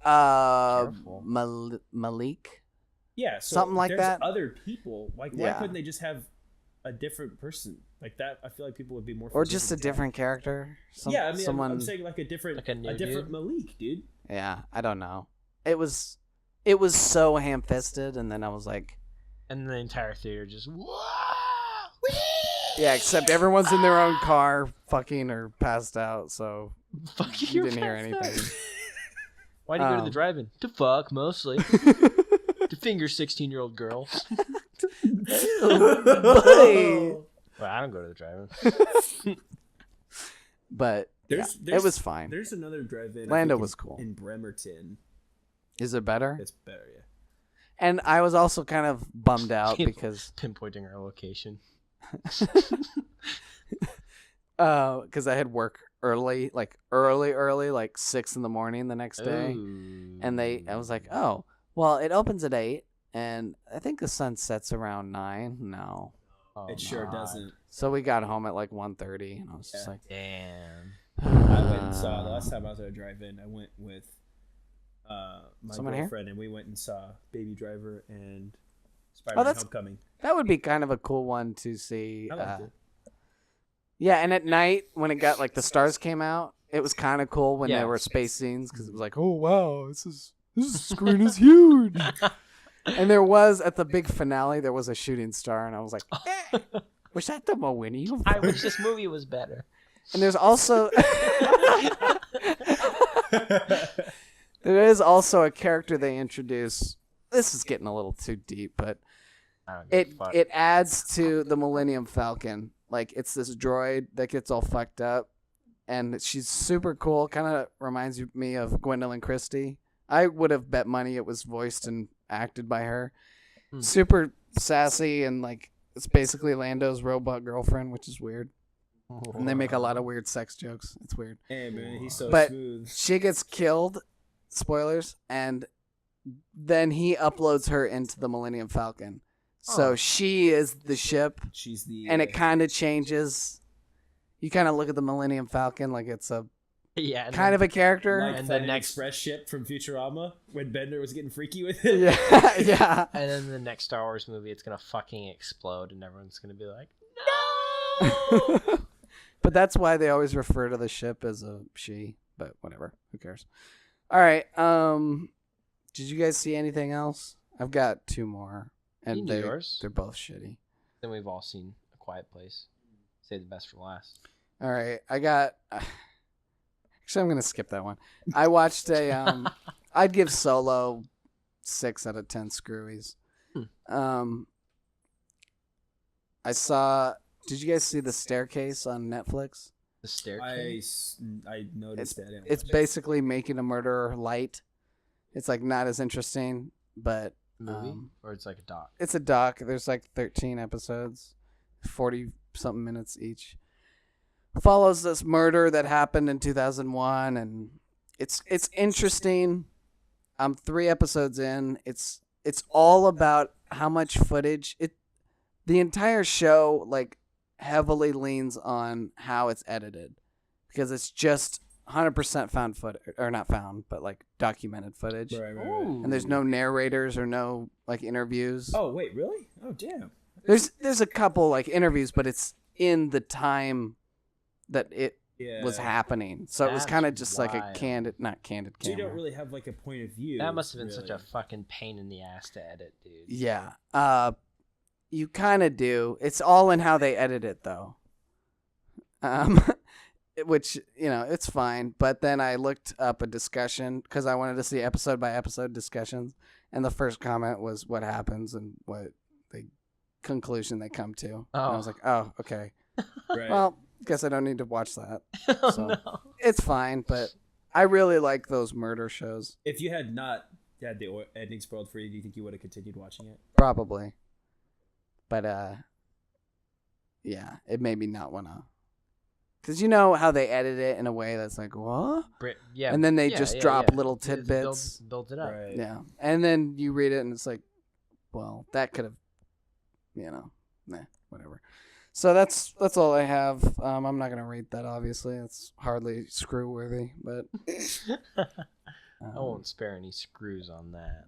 Careful. Malik. Yeah, so something like there's that. Other people. Like, why Yeah. couldn't they just have a different person like that? I feel like people would be more. Or forgiving just a to that. different character. Yeah, I mean, someone. I'm saying like a different, Like a new different dude? Malik, dude. Yeah, I don't know. It was so ham-fisted, and then I was like, And the entire theater just yeah. Except everyone's in their own car, fucking or passed out, so fucking you didn't hear anything. Why'd you go to the Um, drive-in? To fuck, mostly. To finger 16-year-old girls. Buddy. Well, I don't go to the drive-in. But yeah, it was fine. There's another drive-in. Lando I think, was cool. in Bremerton. Is it better? It's better, yeah. And I was also kind of bummed out because Pinpointing our location. because I had work early, like 6 in the morning the next day, Ooh. and I was like, oh, well, it opens at 8, and I think the sun sets around 9. No, Oh, It sure God. doesn't. so we got home at like 1:30, and I was just Yeah. like, Damn. I went and saw the last time I was at a drive-in. I went with my Someone here? girlfriend, and we went and saw Baby Driver and Spider-Man: that's- Homecoming. that would be kind of a cool one to see. I liked it. Yeah, and at night when it got like the stars came out, it was kind of cool when Yeah. there were space scenes because it was like, oh wow, this screen is huge. And there was at the big finale, there was a shooting star, and I was like, was that the millennium? I wish this movie was better. And there's also there is also a character they introduce. This is getting a little too deep, but I don't give a fuck. it adds to the Millennium Falcon. Like it's this droid that gets all fucked up, and she's super cool. Kind of reminds me of Gwendolyn Christie. I would have bet money it was voiced and acted by her. Super sassy, and like it's basically Lando's robot girlfriend, which is weird. And they make a lot of weird sex jokes. It's weird. Hey man, he's so But smooth. she gets killed, spoilers, and then he uploads her into the Millennium Falcon. So Oh. she is the ship, She's the and it kind of changes. You kind of look at the Millennium Falcon like it's a Yeah, and kind then- of a character. Like And the the next- express ship from Futurama when Bender was getting freaky with it. Yeah, yeah. And then the next Star Wars movie, it's gonna fucking explode, and everyone's gonna be like, But that's why they always refer to the ship as a she. But whatever, who cares? All right. Did you guys see anything else? I've got 2 more, You and knew yours. they're both shitty. Then we've all seen A Quiet Place. Save the best for last. All right, I got. Actually, I'm gonna skip that one. I watched a. I'd give Solo 6 out of 10 screwies. I saw. Did you guys see The Staircase on Netflix? The Staircase. I noticed that. It's basically making a murderer light. It's like not as interesting, but Movie? Or it's like a doc? it's a doc. There's like 13 episodes, 40 something minutes each. Follows this murder that happened in 2001, and it's interesting. I'm 3 episodes in. It's all about how much footage. The entire show like heavily leans on how it's edited, because it's just 100% found footage, or not found, but like documented footage. Right. And there's no narrators or no like interviews. Oh wait, really? Oh damn. There's a couple like interviews, but it's in the time that it was happening. So it was That's kind of just like a wild. not candid So you camera. don't really have like a point of view. That must have been such a really. fucking pain in the ass to edit, dude. Yeah. You kind of do. It's all in how they edit it, though. Which, it's fine. But then I looked up a discussion because I wanted to see episode by episode discussions. And the first comment was what happens and what the conclusion they come to. And I was like, oh, okay. Right. Well, guess I don't need to watch that. Oh, So no. it's fine, but I really like those murder shows. If you had not had the ending spoiled for you, do you think you would have continued watching it? Probably. But, yeah, it made me not want to. Because you know how they edit it in a way that's like, what? Yeah. And then they yeah, just yeah, drop yeah. little They just tidbits. Build it up. Right. Yeah. And then you read it and it's like, well, that could have, whatever. So that's all I have. I'm not going to rate that, obviously. It's hardly screw worthy, but. I won't spare any screws on that.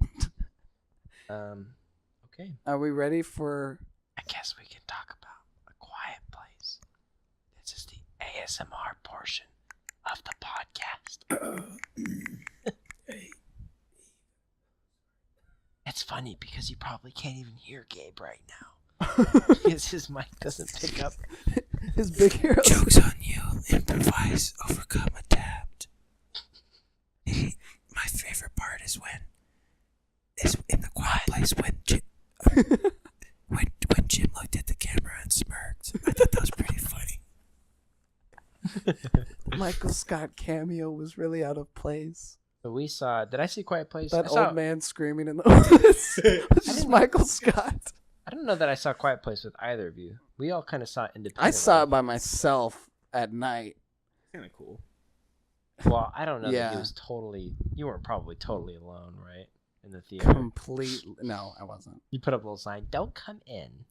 Okay. Are we ready for. I guess we can talk about A Quiet Place. This is the ASMR portion of the podcast. It's funny because you probably can't even hear Gabe right now. Because his mic doesn't pick up. His big hero. Joke's on you. Improvise. Overcome. Adapt. My favorite part is in the quiet place when Jim, when Jim looked at the camera and smirked. I thought that was pretty funny. Michael Scott cameo was really out of place. So we saw. Did I see Quiet Place? That I saw, old man screaming in the woods. It's just Michael Scott. I don't know that I saw Quiet Place with either of you. We all kind of saw it independently. I saw it by myself at night. Kind of cool. Well, I don't know that Yeah. he was totally. You weren't probably totally alone, right? In the theater. Complete. No, I wasn't. You put up a little sign. Don't come in.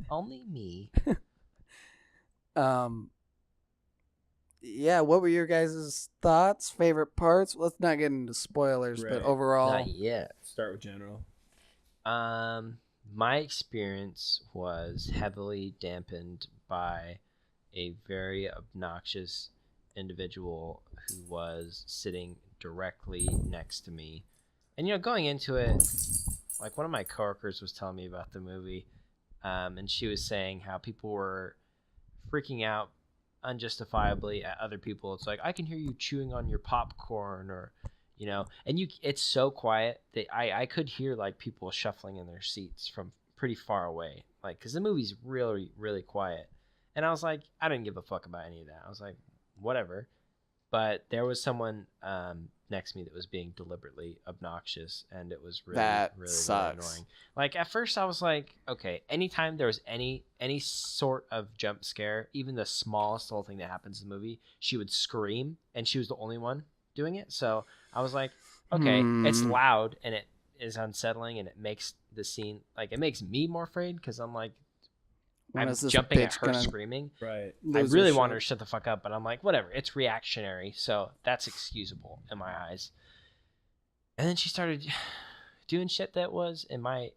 Only me. Yeah, what were your guys' thoughts, favorite parts? Let's not get into spoilers, Right. but overall, Not yet. Start with general. My experience was heavily dampened by a very obnoxious individual who was sitting directly next to me. And going into it, like one of my coworkers was telling me about the movie, and she was saying how people were freaking out unjustifiably at other people. It's like, I can hear you chewing on your popcorn, or and it's so quiet that I could hear like people shuffling in their seats from pretty far away, like, because the movie's really, really quiet. And I was like, I didn't give a fuck about any of that. I was like, whatever. But there was someone next to me that was being deliberately obnoxious, and it was really, That really, sucks. really annoying. Like, at first I was like, okay, anytime there was any sort of jump scare, even the smallest little thing that happens in the movie, she would scream, and she was the only one doing it. So I was like, okay, it's loud and it is unsettling, and it makes the scene, like, it makes me more afraid, because I'm like, When I'm is this jumping at bitch her gonna screaming. Right. I lose her really want shit? her to shut the fuck up, but I'm like, whatever. It's reactionary, so that's excusable in my eyes. And then she started doing shit that was, in my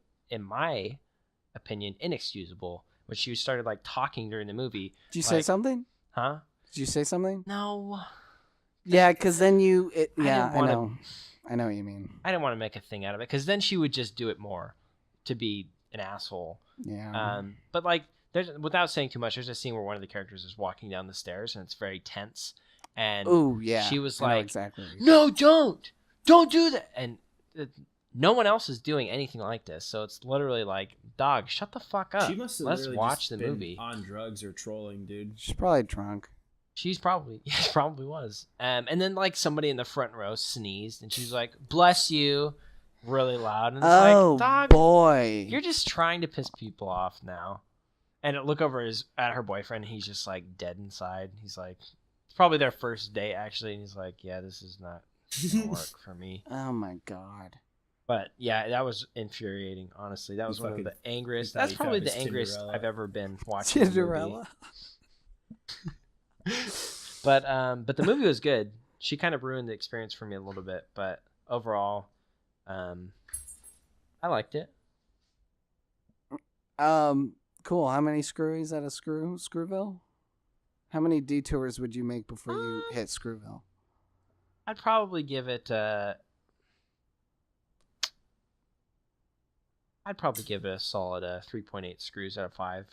opinion, inexcusable. When she started like talking during the movie. Did you say like, something? Huh? Did you say something? No. Yeah, because then you. I Yeah, didn't I wanna- know. I know what you mean. I didn't want to make a thing out of it because then she would just do it more to be an asshole. Yeah. But like, without saying too much, there's a scene where one of the characters is walking down the stairs and it's very tense. And Oh yeah. she was I know like, exactly. "No, don't do that." And no one else is doing anything like this, so it's literally like, "Dog, shut the fuck up. She must have Let's literally watch just the been movie." on drugs or trolling, dude. She's probably drunk. She's probably was. And then like somebody in the front row sneezed, and she's like, "Bless you," really loud. And it's Oh like, dog, boy. you're just trying to piss people off now. And look over at her boyfriend. He's just like dead inside. He's like, it's probably their first date actually, and he's like, "Yeah, this is not gonna work for me." Oh my god. But yeah, that was infuriating. Honestly, that was He one of the fucking- angriest. he thought That's he probably found the his angriest Cinderella. I've ever been watching. Cinderella. But the movie was good. She kind of ruined the experience for me a little bit, but overall, I liked it. Cool. How many screwies at a Screwville? How many detours would you make before you hit Screwville? I'd probably give it. I'd probably give it a solid 3.8 screws out of 5.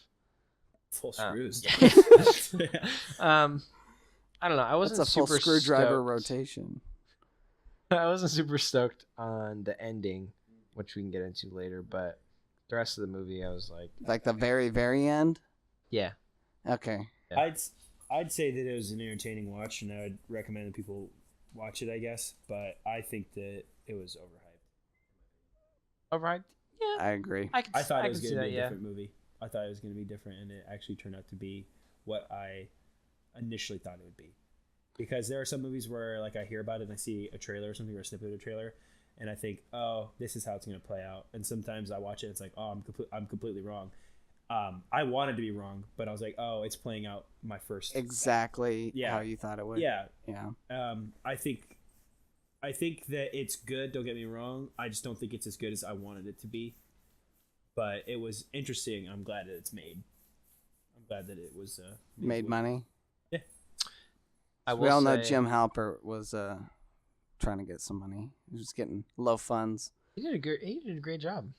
Full screws. I don't know. I wasn't That's a full super screwdriver stoked. rotation. I wasn't super stoked on the ending, which we can get into later. But the rest of the movie, I was like, Like the very, very end? yeah. Okay. Yeah. I'd say that it was an entertaining watch, and I would recommend that people watch it, I guess. But I think that it was overhyped. Overhyped? Yeah. I agree. I thought it was can going to see be that, a different movie. I thought it was going to be different, and it actually turned out to be what I initially thought it would be. Because there are some movies where, like, I hear about it and I see a trailer or something, or a snippet of a trailer, and I think, oh, this is how it's going to play out. And sometimes I watch it, and it's like, oh, I'm completely wrong. I wanted to be wrong, but I was like, oh, it's playing out my first. Exactly Yeah. how you thought it would. Yeah. Yeah. I think that it's good. Don't get me wrong. I just don't think it's as good as I wanted it to be. But it was interesting. I'm glad that it's made. I'm glad that it was Made money. Yeah. We all know Jim Halpert was trying to get some money. He was getting low funds. He did a great job.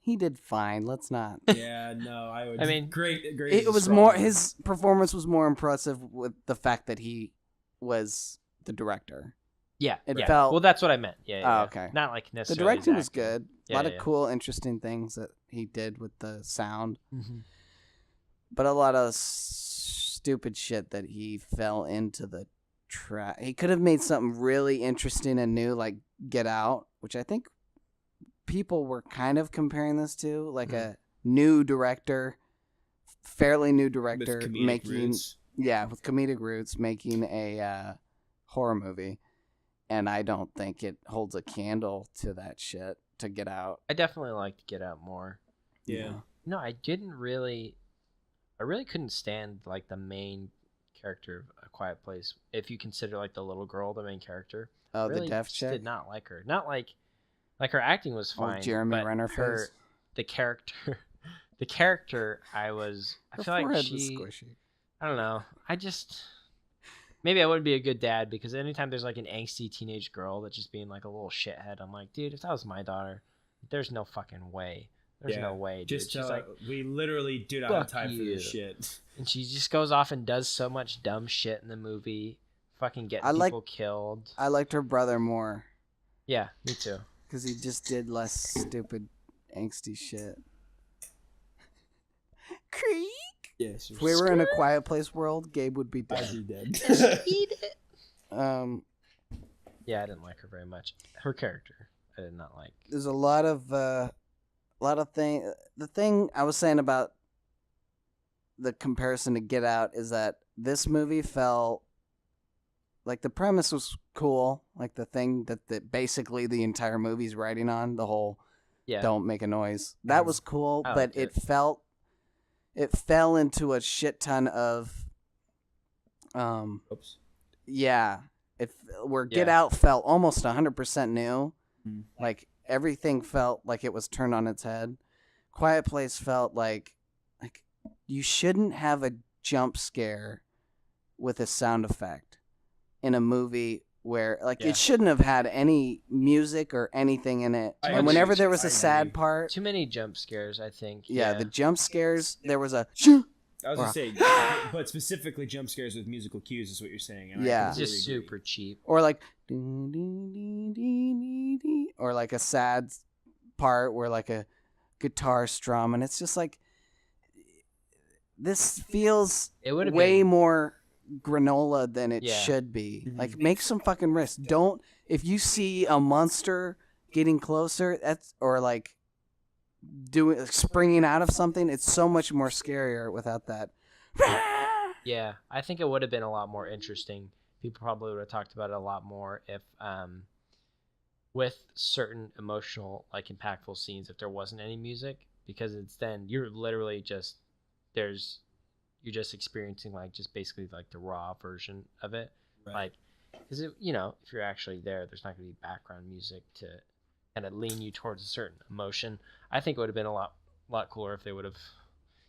He did fine. Let's not. Yeah, no, I would. I mean, great. It was more. His performance was more impressive with the fact that he was the director. Yeah. It yeah. felt. Well, that's what I meant. Yeah. Oh, yeah. okay. Not like The necessarily. his directing was acting. good. Yeah, a lot yeah, of cool, interesting things that he did with the sound, Mm-hmm. but a lot of stupid shit that he fell into the trap. He could have made something really interesting and new, like Get Out, which I think people were kind of comparing this to, like a new director, fairly new director making, roots. with comedic roots, making a horror movie. And I don't think it holds a candle to that shit, to Get Out. I definitely liked Get Out more. Yeah. No, I really couldn't stand like the main character of A Quiet Place. If you consider like the little girl, the main character. Oh, really the deaf just chick? did not like her. Not like her acting was fine. Jeremy but Renner face? the character, I Her feel like forehead was she. squishy. I don't know. Maybe I wouldn't be a good dad because anytime there's like an angsty teenage girl that's just being like a little shithead, I'm like, dude, if that was my daughter, there's no fucking way. There's no way, dude. Just She's like, we literally do not have "Fuck time for you." this shit. and she just goes off and does so much dumb shit in the movie, fucking getting people killed. I liked her brother more Yeah, me too. because he just did less stupid, angsty shit. Creak. Yes. If we were in A Quiet Place world, Gabe would be I'd dead. be dead. Yeah, I didn't like her very much. Her character, I did not like. There's a lot of thing. The thing I was saying about the comparison to Get Out is that this movie felt like the premise was cool, like the thing that basically the entire movie's writing on, the whole Yeah. don't make a noise. That was cool, I but liked it it. felt it fell into a shit ton of Oops. yeah, where Get Yeah. Out felt almost 100% new. Hmm. Like everything felt like it was turned on its head. Quiet Place felt like you shouldn't have a jump scare with a sound effect in a movie where Yeah. it shouldn't have had any music or anything in it. I And agree. whenever there was I a sad agree. part, Too many jump scares, I think. yeah, the jump scares, there was a I was gonna say, but specifically jump scares with musical cues is what you're saying. And I Yeah. It's completely just agree. super cheap. or like or like a sad part where like a guitar strum, and it's just like this feels It would have way been more granola than it Yeah. should be. Mhm. Like make some fucking risk. Don't if you see a monster getting closer, or like doing springing out of something, it's so much more scarier without that. Yeah, I think it would have been a lot more interesting. People probably would have talked about it a lot more if, with certain emotional, like impactful scenes, if there wasn't any music, because it's then you're literally just you're just experiencing like just basically like the raw version of it, Right. like because if you're actually there, there's not going to be background music to kind of lean you towards a certain emotion. I think it would have been a lot cooler if they would have.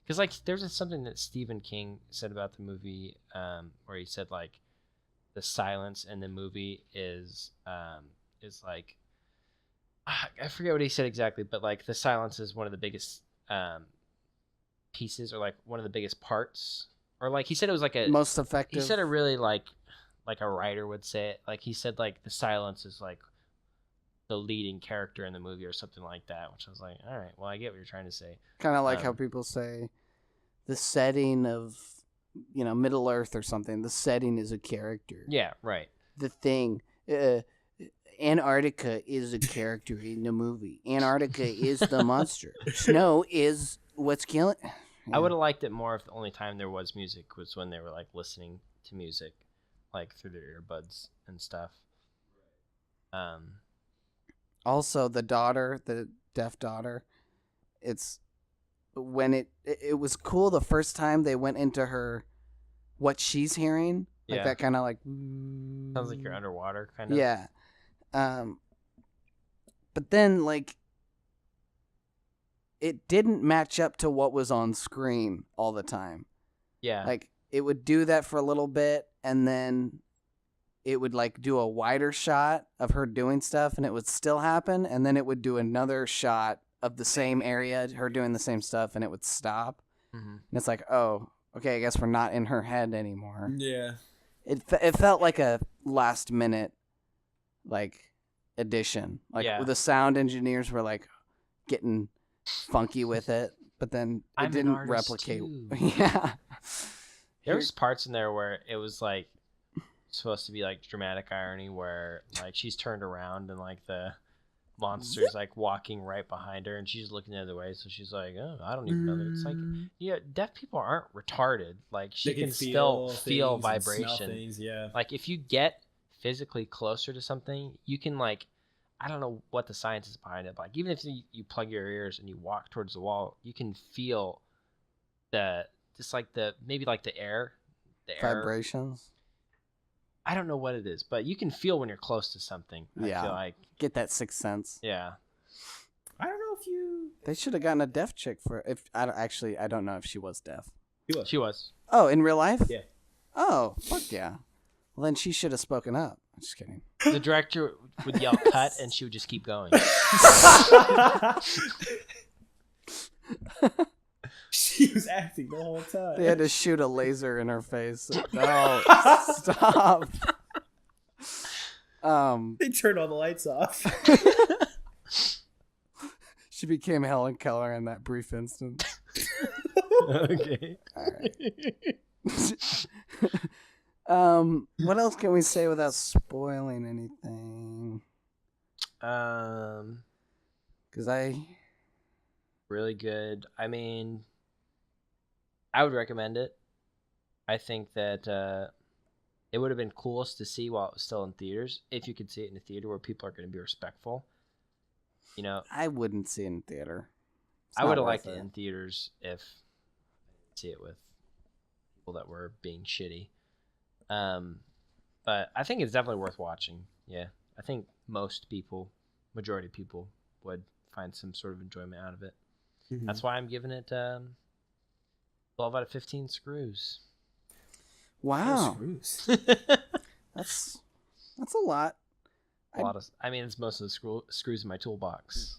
Because like there's something that Stephen King said about the movie, where he said like the silence in the movie is like I forget what he said exactly, but like the silence is one of the biggest pieces, or like one of the biggest parts, or like he said it was like a Most effective. he said it really like a writer would say it. Like he said like the silence is like the leading character in the movie or something like that, which I was like, all right, well, I get what you're trying to say. Kind of like how people say the setting of, Middle Earth or something. The setting is a character. Yeah, right. The thing. Antarctica is a character in the movie. Antarctica is the monster. Snow is what's killing. I would have liked it more if the only time there was music was when they were like listening to music, like through their earbuds and stuff. Also, the daughter, the deaf daughter, it's when it was cool the first time they went into what she's hearing, like Yeah. that kind of like Sounds like you're underwater, kind of. yeah. But then like it didn't match up to what was on screen all the time. Yeah. Like it would do that for a little bit, and then it would like do a wider shot of her doing stuff, and it would still happen, and then it would do another shot of the same area, her doing the same stuff, and it would stop. Mm-hmm. And it's like, oh, okay, I guess we're not in her head anymore. Yeah. It felt like a last minute like addition. Like Yeah. the sound engineers were like getting funky with it, but then it I'm an didn't artist replicate. too. Yeah. There was parts in there where it was like supposed to be like dramatic irony, where like she's turned around and like the monster's like walking right behind her, and she's looking the other way, so she's like, oh, I don't even know that. It's like, yeah, deaf people aren't retarded. Like she They can still feel things and smell vibration. things, yeah. Like if you get physically closer to something, you can like, I don't know what the science is behind it, but like even if you plug your ears and you walk towards the wall, you can feel maybe like the air Vibrations. I don't know what it is, but you can feel when you're close to something. Yeah. I feel like, Get that sixth sense. yeah. I don't know if you. They should have gotten a deaf chick for I don't know if she was deaf. She was. Oh, in real life? Yeah. Oh, fuck yeah. Well, then she should have spoken up. I'm just kidding. The director would yell cut, and she would just keep going. She was acting the whole time. They had to shoot a laser in her face. No, stop. They turned all the lights off. She became Helen Keller in that brief instant. Okay. All right. What else can we say without spoiling anything? Because Really good. I mean, I would recommend it. I think that it would have been coolest to see while it was still in theaters, if you could see it in a theater where people are going to be respectful. I wouldn't see it in theater. It's I not would have worth liked it in theaters if see it with people that were being shitty. But I think it's definitely worth watching. Yeah, I think majority of people would find some sort of enjoyment out of it. Mhm. That's why I'm giving it 12 out of 15 screws. Wow, Screws. that's a lot. A lot of, I mean, it's most of the screws in my toolbox.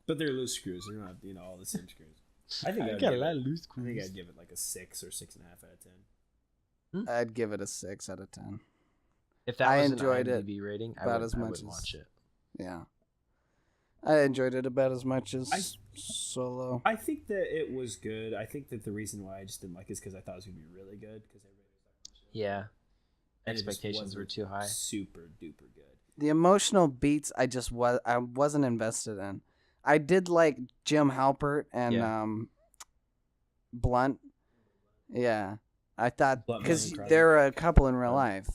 But they're loose screws. They're not, all the same screws. I think I got a lot of loose I think screws. I'd give it like a 6 or 6.5 out of 10. I'd give it a 6 out of 10. If that I was enjoyed an it IMDb rating, about I as much wouldn't as- watch it. Yeah, I enjoyed it about as much as Solo. I think that it was good. I think that the reason why I just didn't like it is because I thought it was going to be really good because everybody was talking about it. Yeah, And it just expectations were wasn't too high. Super duper good. The emotional beats I wasn't invested in. I did like Jim Halpert and Yeah. Blunt. Yeah, I thought Blunt was because incredible. they're a couple in real life,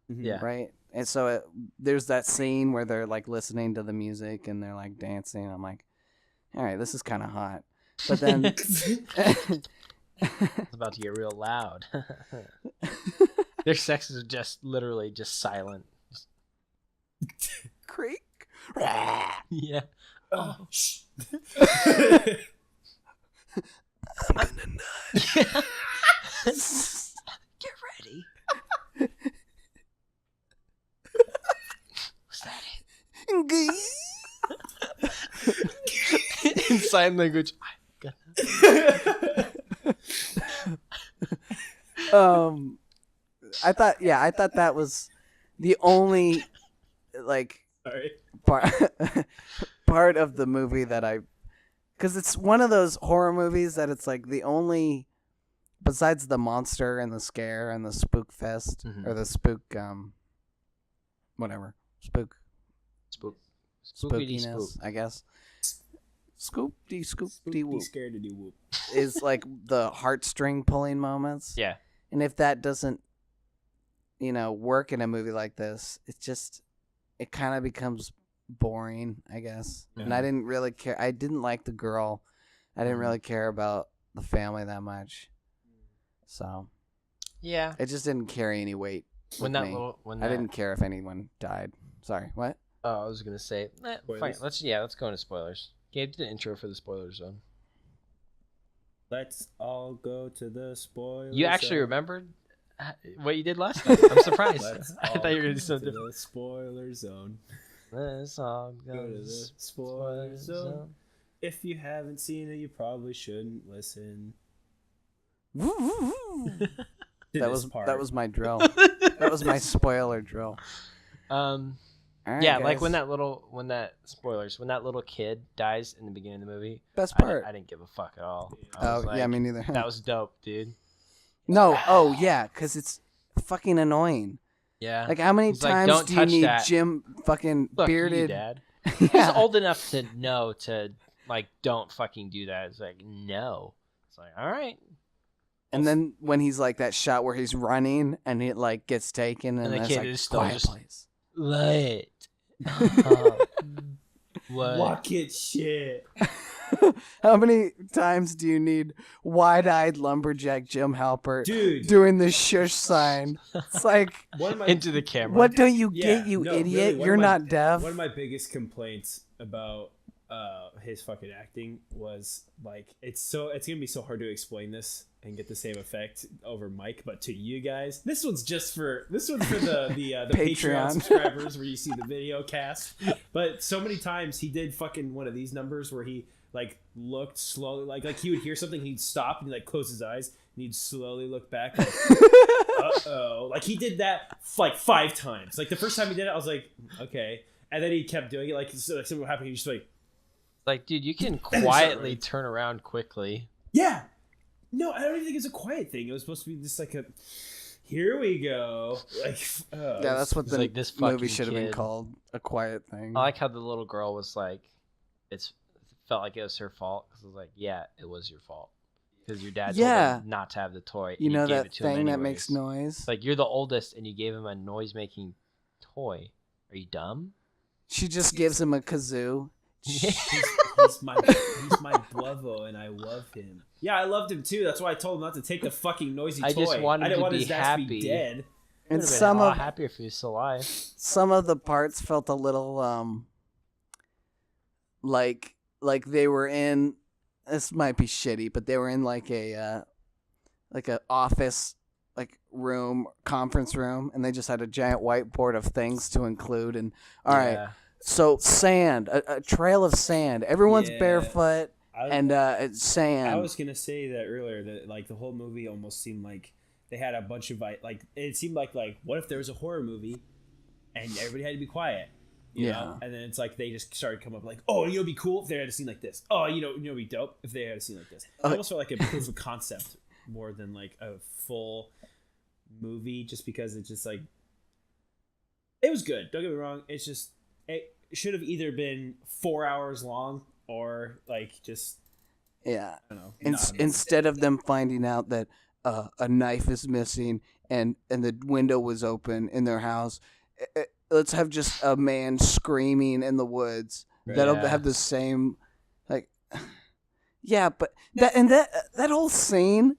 Yeah. right? And so there's that scene where they're like listening to the music and they're like dancing. I'm like, all right, this is kind of hot. But then It's about to get real loud. Their sex is just literally just silent. creak. Yeah. Oh, shh. Get ready. Was that it? In sign language. I thought that was the only like Sorry. part of the movie that because it's one of those horror movies that it's like the only, besides the monster and the scare and the spook fest Mhm. or the spook whatever Spook. Spookity spookiness, spook. I guess. Scoop de Be whoop scared to do whoop. is like the heartstring pulling moments. Yeah. And if that doesn't, work in a movie like this, it kind of becomes boring, I guess. And I didn't really care. I didn't like the girl. I didn't really care about the family that much. So Yeah. it just didn't carry any weight. When with that me. little when I that, didn't care if anyone died. Sorry, what? Oh, I was gonna say fine. Spoilers? Let's go into spoilers. Gabe, do the intro for the spoiler zone. Let's all go to the spoiler You actually zone. remembered what you did last time. I'm surprised. Let's I all thought you were gonna do go something to different. the spoiler zone. Let's all Go to the spoiler zone. If you haven't seen it, you probably shouldn't listen. to That this was my drill. That was my spoiler drill. All right, Yeah, like guys. when that little kid dies in the beginning of the movie. Best I part. didn't give a fuck at all. I Oh was yeah, like, me neither. That was dope, dude. No, oh yeah, because it's fucking annoying. Yeah. Like how many He's like, times "Don't do you touch need that." Jim fucking Fuck you, bearded? Dad. Yeah. He's old enough to know to like don't fucking do that. It's like no. It's like all right. And then when he's like that shot where he's running and it like gets taken and, And the it's kid like is still quiet just- place. What? What? Walk it shit. How many times do you need wide-eyed lumberjack Jim Halpert Dude. doing the shush sign? It's like, One of my Into the camera. what don't you Yeah, get, you no, idiot? really, one You're of my- not deaf. One of my biggest complaints about his fucking acting was like it's gonna be so hard to explain this and get the same effect over mic, but to you guys, this one's for the Patreon Patreon. subscribers where you see the video cast. But so many times he did fucking one of these numbers where he like looked slowly, like he would hear something, he'd stop and he'd like close his eyes and he'd slowly look back. Like, uh-oh. Like he did that like 5 times. Like the first time he did it, I was like, okay. And then he kept doing it. Like something would happen. He just Like, dude, you can quietly turn around quickly. yeah. No, I don't even think it's a quiet thing. It was supposed to be just like a, here we go. Like, Yeah, that's what It's the like this movie fucking should have been kid. called. A quiet thing. I like how the little girl was like, it felt like it was her fault because I was like, yeah, it was your fault because your dad told Yeah. him not to have the toy. And you know gave that it to him thing that anyways. makes noise? Like you're the oldest and you gave him a noise-making toy. Are you dumb? She just gives him a kazoo. he's my Blavo, and I love him. Yeah, I loved him too. That's why I told him not to take the fucking noisy toy. I just wanted I didn't to want be his dad happy. to be dead. And Would've been some a lot of happier if he was still alive. some of the parts felt a little like they were in. This might be shitty, but they were in like a office room, conference room, and they just had a giant whiteboard of things to include. And all right, so sand, a trail of sand. Everyone's barefoot and it's sand. I was gonna say that earlier, that like the whole movie almost seemed like they had a bunch of like it seemed like what if there was a horror movie and everybody had to be quiet, you know? And then it's like they just started coming up like, oh, you know, it'd be cool if they had a scene like this. Oh, you know, it'd be dope if they had a scene like this. It almost felt like a proof of concept more than like a full movie, just because it's just like it was good. Don't get me wrong. It's just it should have either been 4 hours long or like just I don't know. Instead of them finding out that a knife is missing and the window was open in their house, let's have just a man screaming in the woods. That'll have the same but that whole scene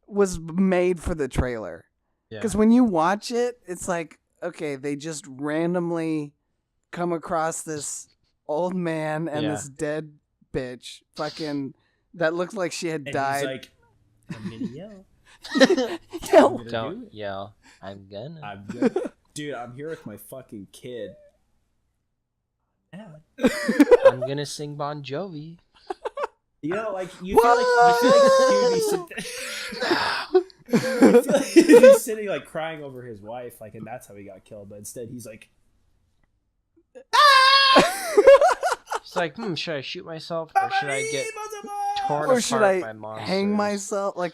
was made for the trailer. Because when you watch it, it's like, okay, they just randomly come across this old man and this dead bitch fucking that looks like she had died. He's like, I'm gonna yell. Don't yell. I'm gonna. Dude, I'm here with my fucking kid. I'm gonna sing Bon Jovi. You know, like you feel like he's sitting like crying over his wife, like, and that's how he got killed. But instead, he's like, It's like, should I shoot myself or should I get torn or should apart I by monsters? hang myself? Like,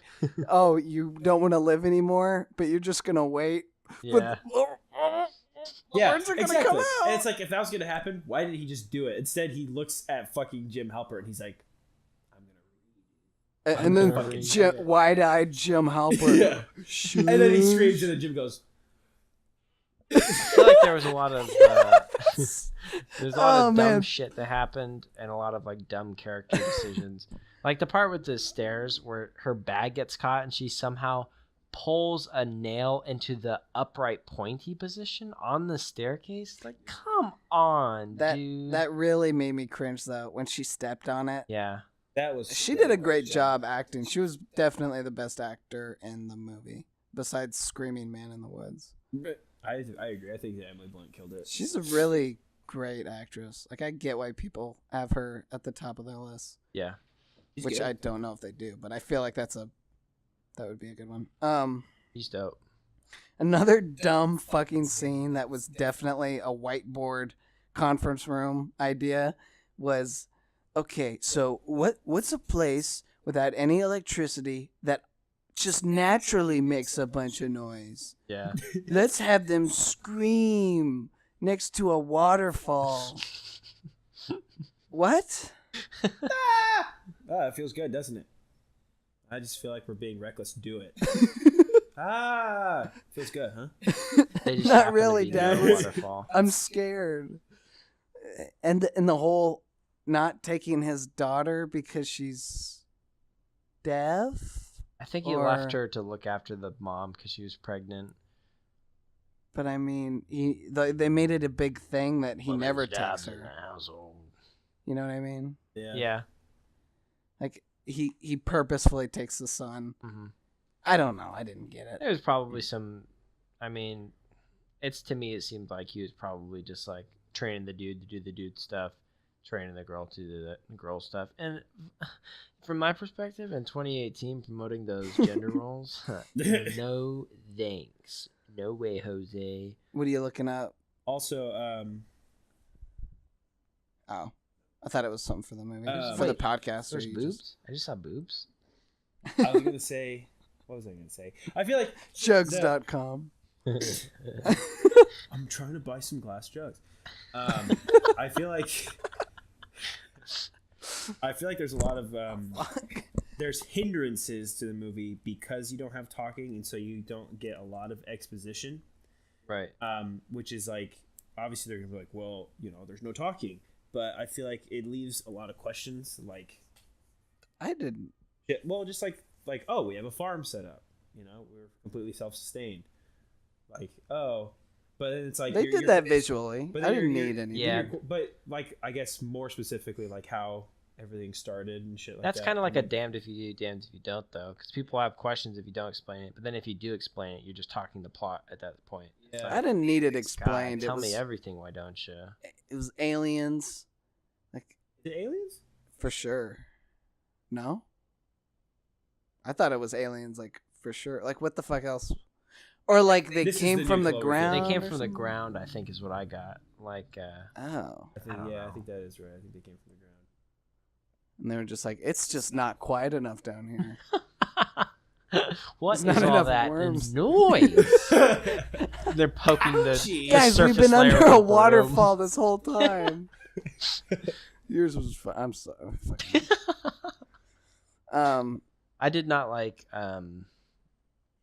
oh, you don't want to live anymore, but you're just gonna wait. Yeah. Words are gonna come out. And it's like, if that was gonna happen, why did he just do it? Instead, he looks at fucking Jim Halpert and he's like, and then wide-eyed Jim Halpert. And then he screams and then Jim goes. I feel like there was a lot of dumb shit that happened and a lot of like dumb character decisions. Like the part with the stairs where her bag gets caught and she somehow pulls a nail into the upright pointy position on the staircase. Like, come on, dude. That really made me cringe though when she stepped on it. Yeah. She did a great job acting. She was definitely the best actor in the movie, besides Screaming Man in the Woods. I agree. I think Emily Blunt killed it. She's a really great actress. Like, I get why people have her at the top of their list. Yeah. Which I don't know if they do, but I feel like that would be a good one. He's dope. Another dumb fucking scene that was definitely a whiteboard conference room idea was, okay, so what's a place without any electricity that just naturally makes a bunch of noise? Yeah. Let's have them scream next to a waterfall. What? It feels good, doesn't it? I just feel like we're being reckless. Do it. Feels good, huh? They just Not happen to really, be near a Dad. waterfall. I'm scared. And the whole not taking his daughter because she's deaf. I think he left her to look after the mom because she was pregnant. But I mean, they made it a big thing that he never takes her. In the household. You know what I mean? Yeah. Like he purposefully takes the son. Mm-hmm. I don't know. I didn't get it. There was probably some. I mean, to me, it seemed like he was probably just like training the dude to do the dude stuff, training the girl to do the girl stuff. And from my perspective, in 2018, promoting those gender roles, no thanks. No way, Jose. What are you looking up? Also, Oh, I thought it was something for the movie. For Wait, the podcast. There's boobs? I just saw boobs. I was gonna say, what was I gonna say? I feel like Jugs.com. I'm trying to buy some glass jugs. I feel like there's a lot of there's hindrances to the movie because you don't have talking, and so you don't get a lot of exposition. Right. Which is like, obviously they're gonna be like, well, you know, there's no talking, but I feel like it leaves a lot of questions. Like, I didn't. well, just like oh, we have a farm set up. You know, we're completely self-sustained. Like, oh, but then it's like They did that visually. But I then didn't you're- need any. Yeah. But like, I guess more specifically, like how everything started and shit like That's that. kind of like a damned if you do, damned if you don't, though, because people have questions if you don't explain it. But then if you do explain it, you're just talking the plot at that point. It's Yeah. I didn't need it God, explained. tell it was, me everything. Why don't you? It was aliens, like The aliens? for sure. No, I thought it was aliens, like for sure. Like what the fuck else? Or like they This is came the from new the Cloverfield. ground. They came or from the something? ground, I think, is what I got. Like, Oh, I think, don't yeah, I know. think that is right. I think they came from the ground. and they were just like, it's just not quiet enough down here. what There's is not all enough that worms. noise? They're poking the Guys, we've surface been layer under of a the broom. waterfall this whole time. Yours was fun. I'm sorry. I did not like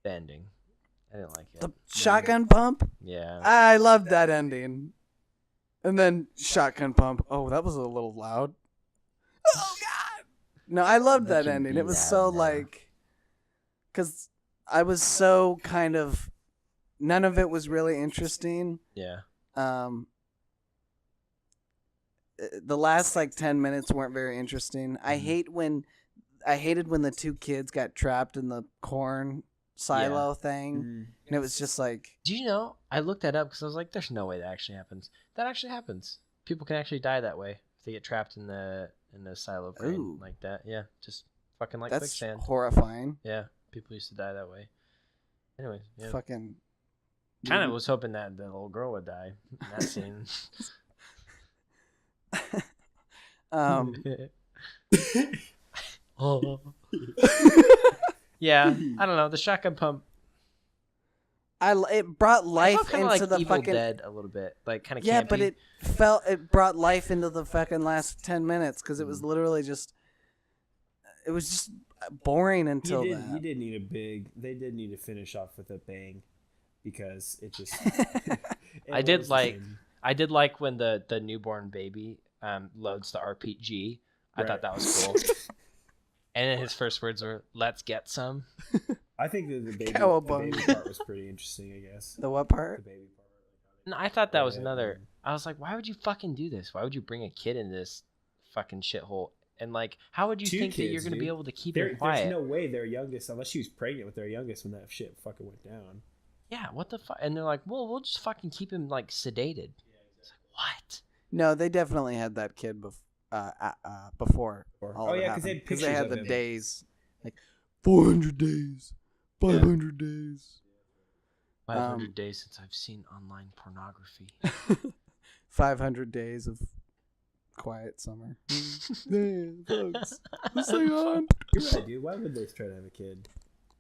bending. I didn't like it. The shotgun pump. Yeah. I loved that ending. And then shotgun pump. Oh, that was a little loud. Oh God. No, I loved that can ending. be It was loud so now. like, because I was so kind of, none of it was really interesting. Yeah. The last like 10 minutes weren't very interesting. I hated when the two kids got trapped in the corn silo thing, and it was just like, Do you know? I looked that up because I was like, "There's no way that actually happens." That actually happens. People can actually die that way if they get trapped in the silo crane Ooh. like that. Yeah, just fucking like that's quicksand. horrifying. Yeah, people used to die that way. Anyways, yeah. Fucking. Kind of was hoping that the little girl would die in that scene. Oh. Yeah, I don't know. The shotgun pump. It brought I life felt kind into of like the Evil fucking. Dead a little bit, like kind of Yeah, campy. but it brought life into the fucking last 10 minutes because it was literally just. It was just boring until You that. did need they did need to finish off with a bang, because it just. I did like when the newborn baby loads the RPG. I thought that was cool. And then his first words were, "Let's get some." I think that the baby Cowabunga. part was pretty interesting. I guess The what the part? baby part. No, I thought that was Yeah, another. I was like, why would you fucking do this? Why would you bring a kid in this fucking shithole? And like, how would you Two think that you're kids, gonna be dude. able to keep There's him quiet? no way their youngest, unless she was pregnant with their youngest when that shit fucking went down. Yeah, what the fuck? And they're like, well, we'll just fucking keep him like sedated. It's like, what? No, they definitely had that kid before. all Oh, of it yeah, 'cause they happened. had 'Cause they pictures had of the him. days, like 400 days, 500 days, 500 days since I've seen online pornography. 500 days of quiet summer. Damn, folks, what's going on? You're right, dude. Why would they try to have a kid?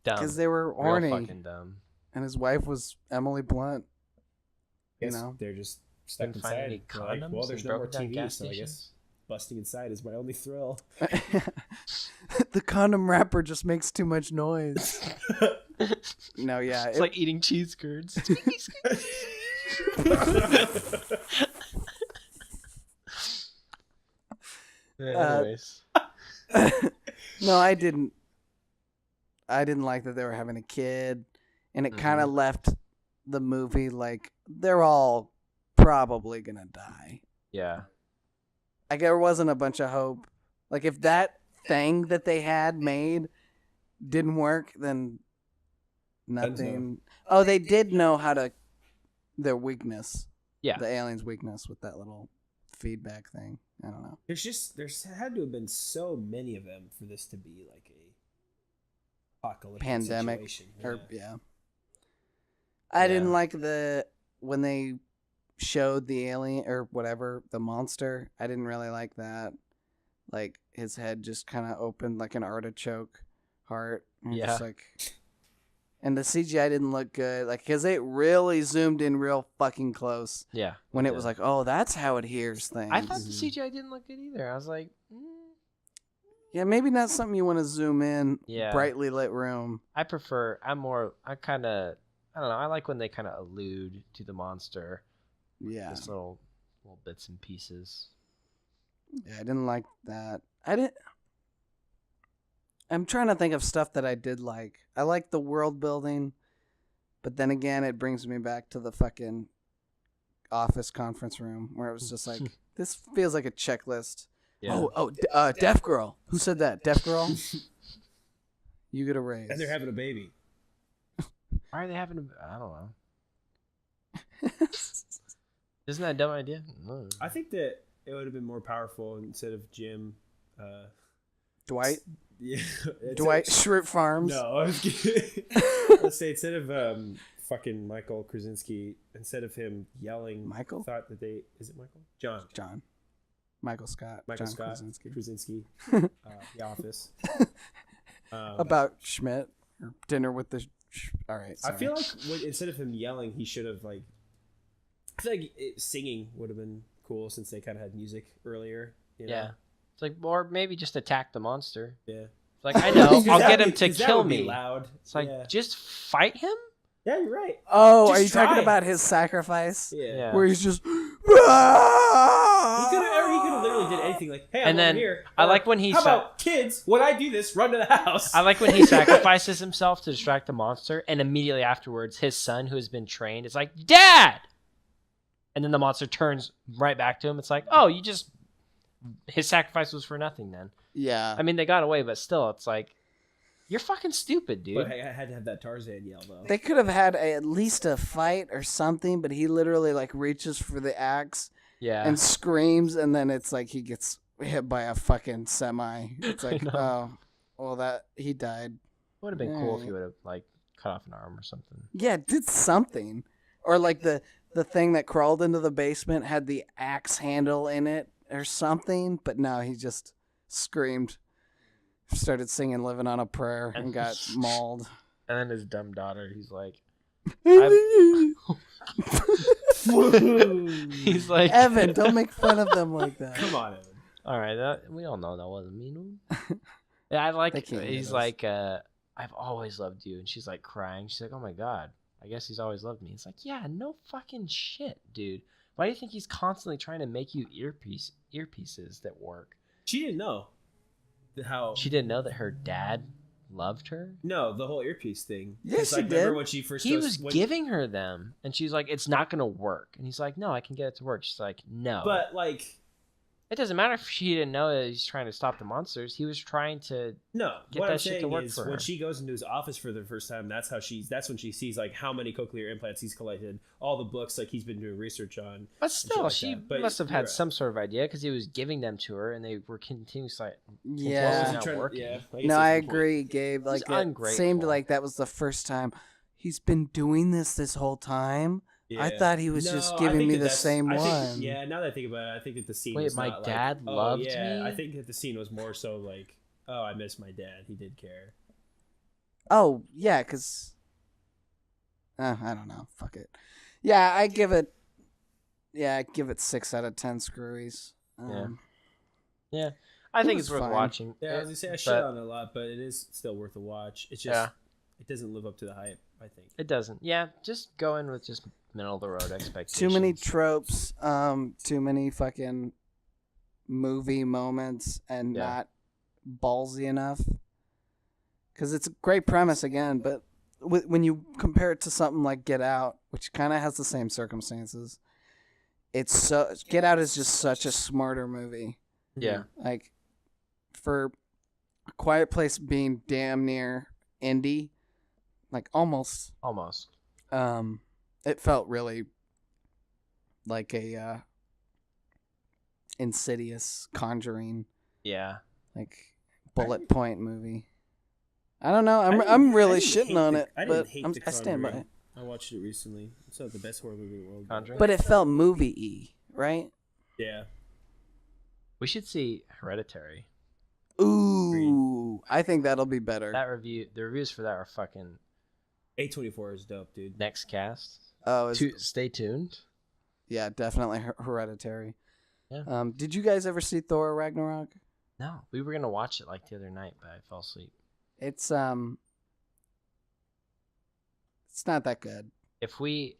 Dumb. Because they were Real horny, fucking dumb. and his wife was Emily Blunt. You Guess know, they're just stuck Couldn't find inside. any They're like, condoms well, in there's no more broken down TV, gas so I guess stations? busting inside is my only thrill. the condom wrapper just makes too much noise. No, yeah, It's like eating cheese curds. Anyways. no, I didn't like that they were having a kid, and it kind of left the movie like they're all probably gonna die. Yeah. Like there wasn't a bunch of hope. Like if that thing that they had made didn't work, then nothing. Oh, they did know how to their weakness. Yeah. The alien's weakness with that little feedback thing. I don't know. There's had to have been so many of them for this to be like a apocalyptic Pandemic situation. or I Yeah. didn't like when they showed the alien or whatever, the monster. I didn't really like that. Like his head just kind of opened like an artichoke heart. And Yeah. just like, and the CGI didn't look good, like because it really zoomed in real fucking close. Yeah. When it was like, oh, that's how it hears things. I thought the CGI didn't look good either. I was like, Yeah, maybe not something you want to zoom in. Yeah. Brightly lit room. I kind of, I don't know. I like when they kind of allude to the monster. Yeah. Just little bits and pieces. Yeah, I didn't like that. I didn't. I'm trying to think of stuff that I did like. I like the world building, but then again, it brings me back to the fucking office conference room where it was just like, this feels like a checklist. Yeah. Deaf girl. Who said that? Deaf girl? You get a raise. And they're having a baby. Why are they having I don't know. Isn't that a dumb idea? No. I think that it would have been more powerful instead of Jim. Dwight? Yeah. Dwight Schrute Farms? No, I was kidding. Let's say instead of fucking Michael Krasinski, instead of him yelling, Michael? Thought that is it Michael? John. Michael Scott. Michael John Scott. Krasinski. The Office. About Schmidt or dinner with the. All right. I feel like instead of him yelling, he should have like. I feel like singing would have been cool since they kind of had music earlier. You know? Yeah. It's like, or maybe just attack the monster. Yeah. It's like, I know, I'll get him to kill me. Loud. It's like, just fight him? Yeah, you're right. Oh, Just are you talking try. about his sacrifice? Yeah. Where he's just. He could have literally did anything like, hey, I'm And then over here. I like when he How about kids? When I do this, run to the house. I like when he sacrifices himself to distract the monster, and immediately afterwards, his son, who has been trained, is like, Dad! And then the monster turns right back to him. It's like, oh, his sacrifice was for nothing then. Yeah. I mean, they got away, but still, it's like, you're fucking stupid, dude. But I had to have that Tarzan yell though. They could have had at least a fight or something, but he literally like reaches for the axe Yeah. and screams, and then it's like he gets hit by a fucking semi. It's like, oh, well, that he died. Would have been cool if you would have like cut off an arm or something. Yeah, did something, or like the thing that crawled into the basement had the axe handle in it or something, but no, he just screamed, started singing "Living on a Prayer" and got mauled. And then his dumb daughter, he's like, he's like, Evan, don't make fun of them like that. Come on, Evan. all right, we all know that wasn't mean. Yeah, I like. They can't hear He's us. like, I've always loved you, and she's like crying. She's like, oh my god, I guess he's always loved me. It's like, yeah, no fucking shit, dude. Why do you think he's constantly trying to make you earpieces that work? She didn't know how. She didn't know that her dad loved her. No, the whole earpiece thing. Yes, 'Cause, like, she remember did. when she first He goes, was giving her them, and she's like, it's not gonna work. And he's like, no, I can get it to work. She's like, no. But like, it doesn't matter if she didn't know that he's trying to stop the monsters. He was trying to. no. Get what that I'm shit to saying work is for when her. she goes into his office for the first time, that's when she sees like how many cochlear implants he's collected, all the books like he's been doing research on. But shit still, like she that. But must have you're had right. some sort of idea because he was giving them to her, and they were continuously. Yeah. Not working. Yeah. No, I agree, Gabe. Like, He's it ungrateful. seemed like that was the first time. He's been doing this whole time. I thought he was just giving me the same one. Yeah, now that I think about it, I think that the scene Wait, was my not dad like, loved oh, yeah. me? I think that the scene was more so like, oh, I miss my dad. He did care. Oh, yeah, because... I don't know. Fuck it. Yeah, I give it 6 out of 10 screwies. Yeah, I think was it's worth fine. watching. Yeah, I was gonna say I shit on it a lot, but it is still worth a watch. It's just it doesn't live up to the hype, I think. It doesn't. Yeah, just go in with just middle of the road expectations. Too many tropes, too many fucking movie moments, and not ballsy enough. Because it's a great premise again, but when you compare it to something like Get Out, which kind of has the same circumstances, Get Out is just such a smarter movie. Yeah. Like, for A Quiet Place being damn near indie, like almost. It felt really like a Insidious, Conjuring, like bullet point movie. I don't know. I'm really shitting on it, but I stand by it. I watched it recently. It's not the best horror movie in the world. Conjuring? But it felt movie-y, right? Yeah. We should see Hereditary. Ooh, I think that'll be better. The reviews for that are fucking. A24 is dope, dude. Next cast. Oh, Stay tuned. yeah, definitely Hereditary. Yeah. Did you guys ever see Thor Ragnarok? No, we were gonna watch it like the other night, but I fell asleep. It's not that good. If we'll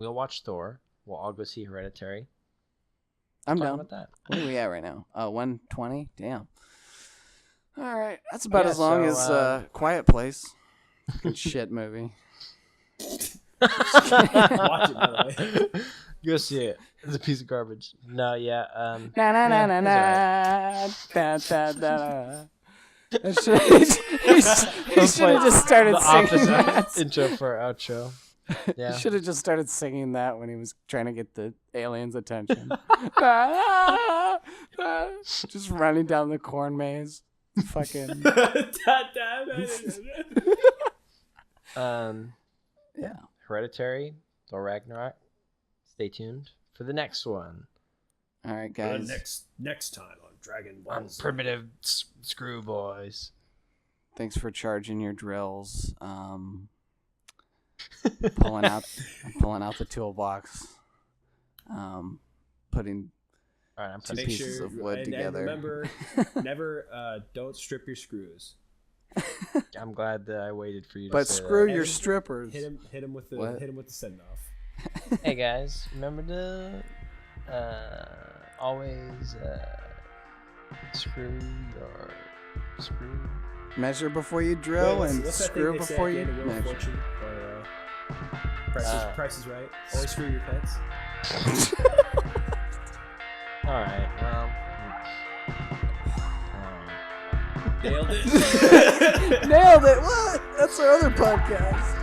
watch Thor, we'll all go see Hereditary. I'm Talk down. about that. What are we at right now? 120? Damn. All right. That's about Yeah, as long so, as Quiet Place. Fucking shit movie. Watch it, by the way. Go see it. It's a piece of garbage. No, yeah. Na na na na na. Da da da. He should have just started the singing that. opposite intro for our outro. Yeah. He should have just started singing that when he was trying to get the aliens' attention. Just running down the corn maze. Fucking. Yeah. Hereditary, Thor Ragnarok. Stay tuned for the next one. All right, guys. Next time on Dragon On Balls. Primitive Screw Boys. Thanks for charging your drills. Pulling out the toolbox. Putting All right, I'm two putting pieces of wood together. And remember, never don't strip your screws. I'm glad that I waited for you to But say screw that. your strippers. Hit him with the What? send off. Hey guys, remember to always screw. Measure before you drill Wait, and what's that screw thing they say before at the you end of Wheel of measure. Fortune? Or, Price is Right. Always screw your pets. All right, well. Nailed it. Nailed it! What? That's our other podcast.